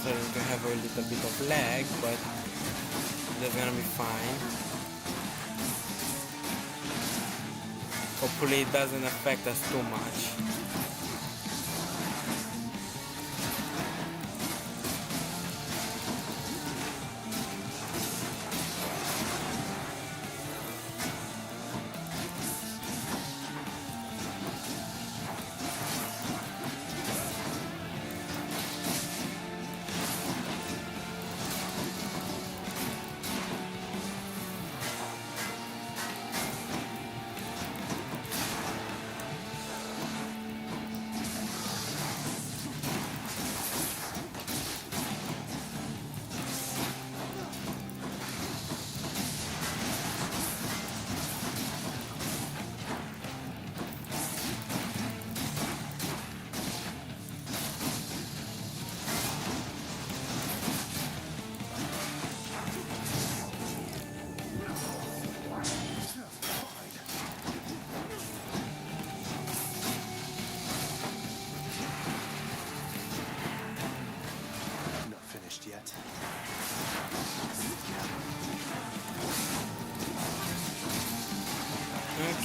So we're gonna have a little bit of lag, but that's gonna be fine. Hopefully it doesn't affect us too much.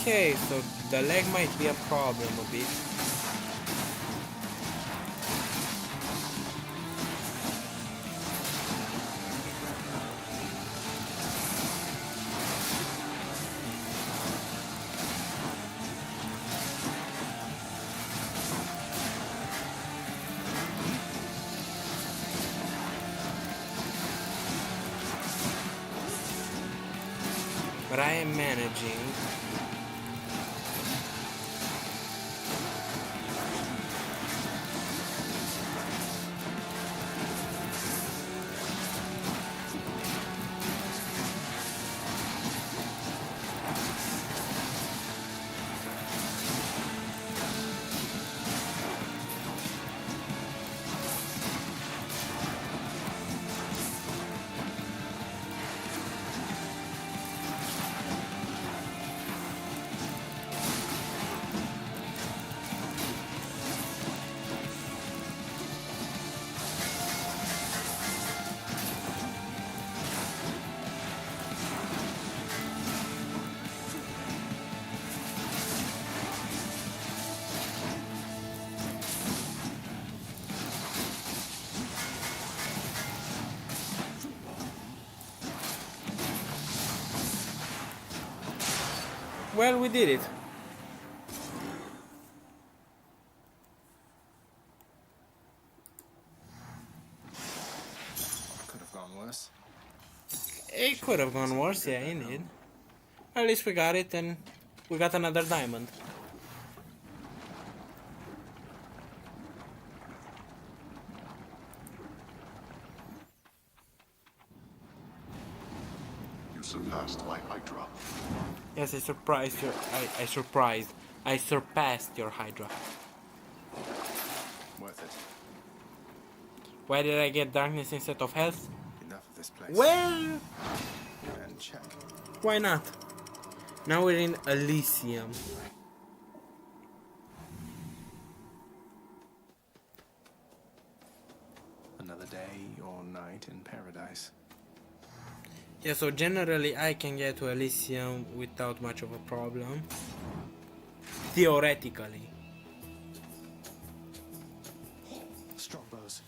Okay, so the leg might be a problem a bit. But I am managing. Well, we did it. Could have gone worse. It could have gone worse, yeah, indeed. At least we got it, and we got another diamond. You surpassed my Hydra. Yes, I surpassed your Hydra. Worth it. Why did I get darkness instead of health? Enough of this place. Well, And check. why not? Now we're in Elysium. Another day or night in paradise. Yeah, so generally I can get to Elysium without much of a problem. Theoretically. Strongbows.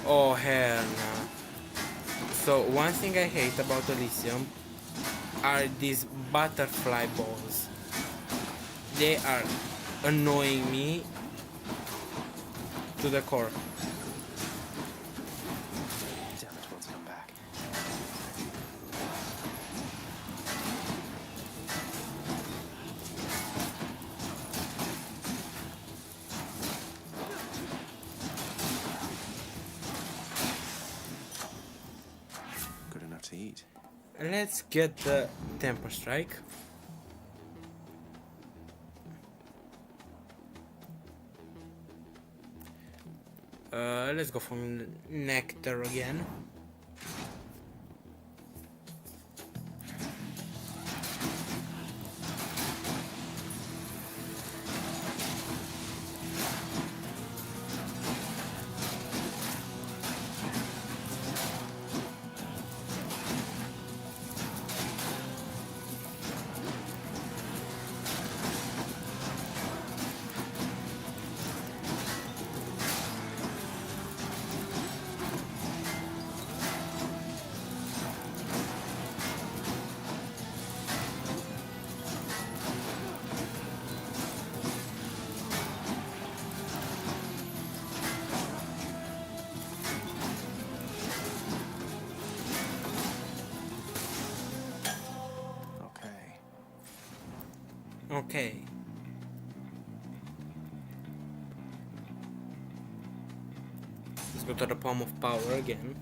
Oh hell no. So one thing I hate about Elysium are these butterfly balls. They are annoying me to the core. Damn it, what's come back? Good enough to eat. Let's get the Temper Strike. Let's go for Nectar again. Okay. Let's go to the Palm of Power again.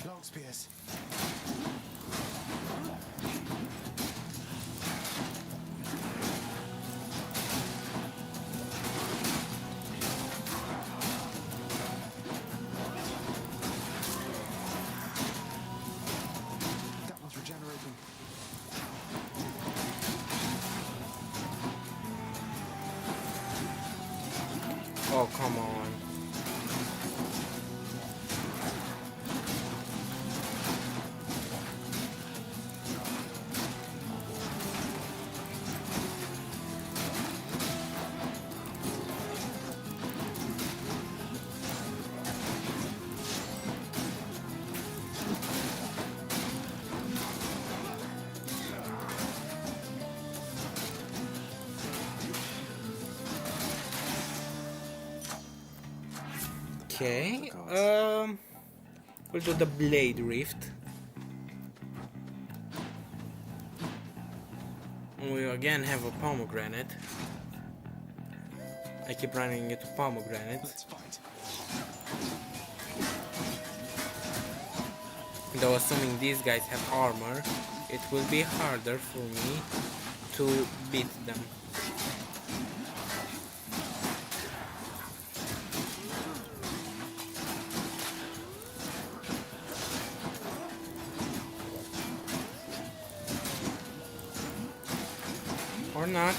Long spears. Oh, come on. Okay, we'll do the Blade Rift. We again have a pomegranate. I keep running into pomegranates. Though assuming these guys have armor, it will be harder for me to beat them. Or not.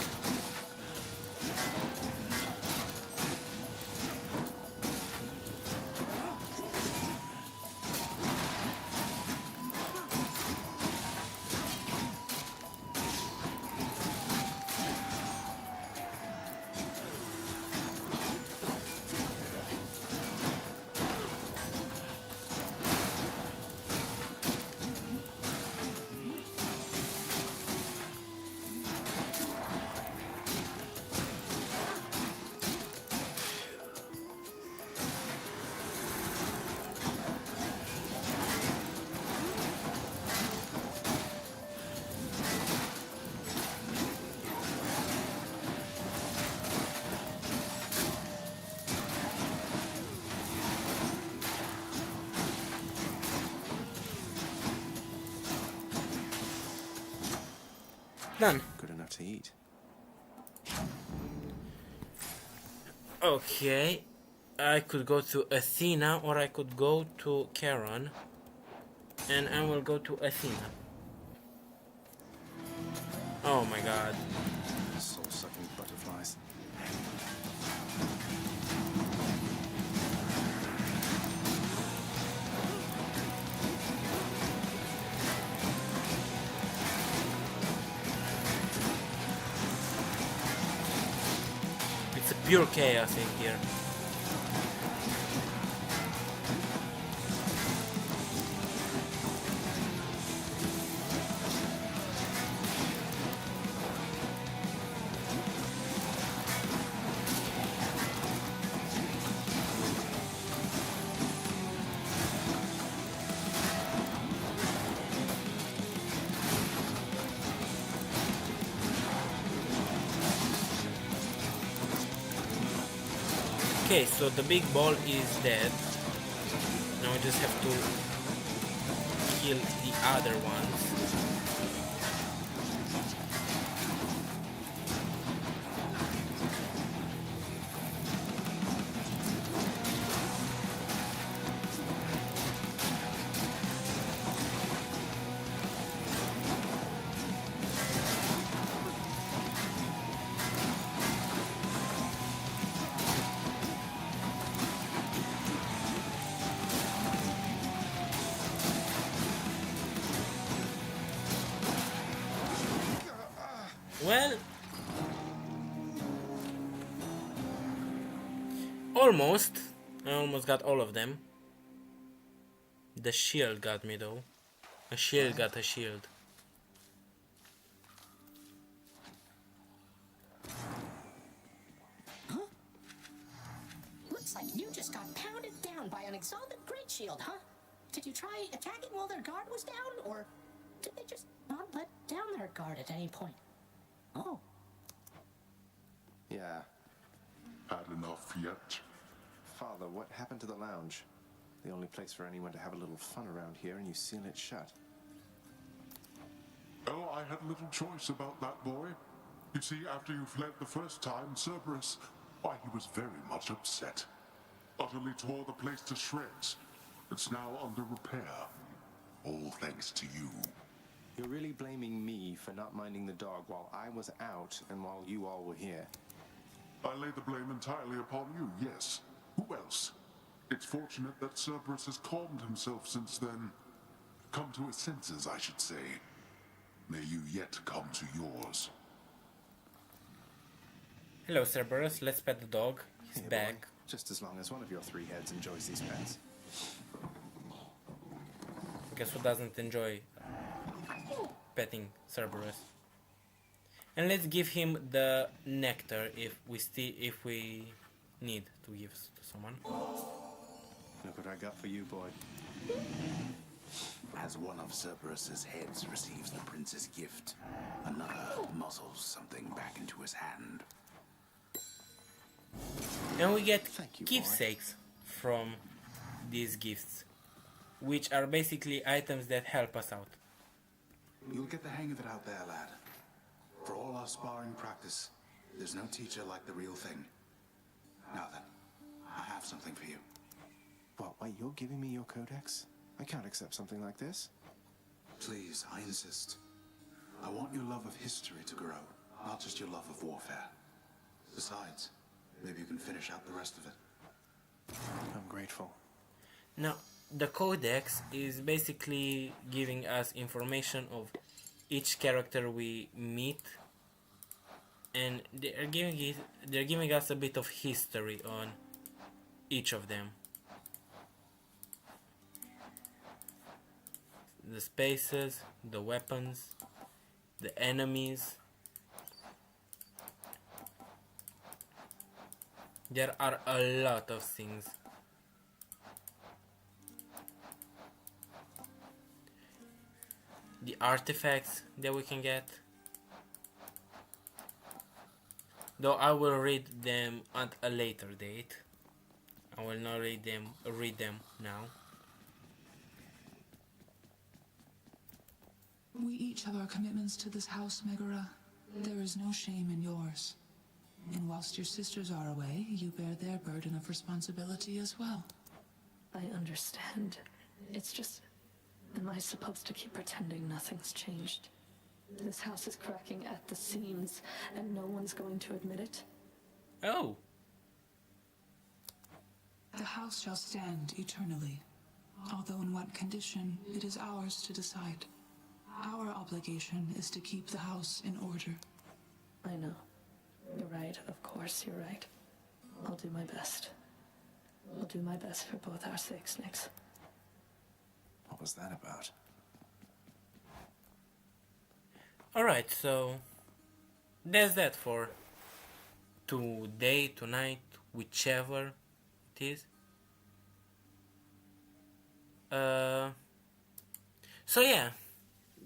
Done. Good enough to eat. Okay, I could go to Athena or I could go to Charon, and I will go to Athena. Oh my god. Soul-sucking butterflies. It's a pure chaos in here. Okay, so the big ball is dead. Now I just have to kill the other ones. Well, almost. I almost got all of them. The shield got me though. A shield got a shield. Huh? Looks like you just got pounded down by an exalted great shield, huh? Did you try attacking while their guard was down, or did they just not let down their guard at any point? Oh. Yeah. Had enough yet? Father, what happened to the lounge? The only place for anyone to have a little fun around here, and you seal it shut. Oh, I had little choice about that boy. You see, after you fled the first time, Cerberus, why, he was very much upset. Utterly tore the place to shreds. It's now under repair. All thanks to you. You're really blaming me for not minding the dog while I was out and while you all were here. I lay the blame entirely upon you, yes. Who else? It's fortunate that Cerberus has calmed himself since then. Come to his senses, I should say. May you yet come to yours. Hello, Cerberus. Let's pet the dog. He's Here, back. boy. Just as long as one of your three heads enjoys these pets. Guess who doesn't enjoy petting Cerberus? And let's give him the nectar if we need to give to someone. Look what I got for you, boy. As one of Cerberus's heads receives the prince's gift, another muzzles something back into his hand. And we get you, keepsakes from these gifts, which are basically items that help us out. You'll get the hang of it out there, lad. For all our sparring practice, there's no teacher like the real thing. Now then, I have something for you. What, wait, you're giving me your codex? I can't accept something like this. Please, I insist. I want your love of history to grow, not just your love of warfare. Besides, maybe you can finish out the rest of it. I'm grateful. Now, the codex is basically giving us information of each character we meet, and they're giving us a bit of history on each of them. The spaces, the weapons, the enemies. There are a lot of things. The artifacts that we can get. Though I will read them at a later date. I will not read them now. We each have our commitments to this house, Megara. There is no shame in yours. And whilst your sisters are away, you bear their burden of responsibility as well. I understand. It's just... Am I supposed to keep pretending nothing's changed? This house is cracking at the seams, and no one's going to admit it? Oh! The house shall stand eternally. Although in what condition, it is ours to decide. Our obligation is to keep the house in order. I know. You're right, of course you're right. I'll do my best. I'll do my best for both our sakes, Nyx. What was that about? Alright, so that's that for today, tonight, whichever it is. So yeah,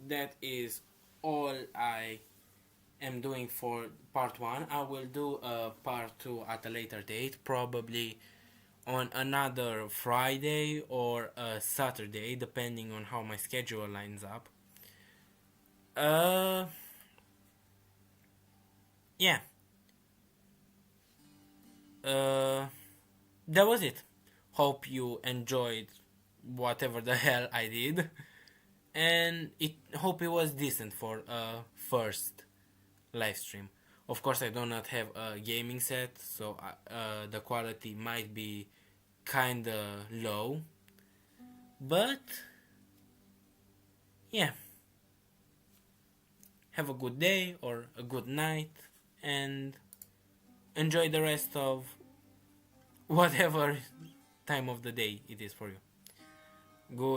that is all I am doing for part 1. I will do a part 2 at a later date, probably on another Friday or a Saturday, depending on how my schedule lines up. Yeah. That was it. Hope you enjoyed whatever the hell I did, and hope it was decent for a first live stream. Of course, I do not have a gaming set, so the quality might be kinda low, but yeah, have a good day or a good night and enjoy the rest of whatever time of the day it is for you. Good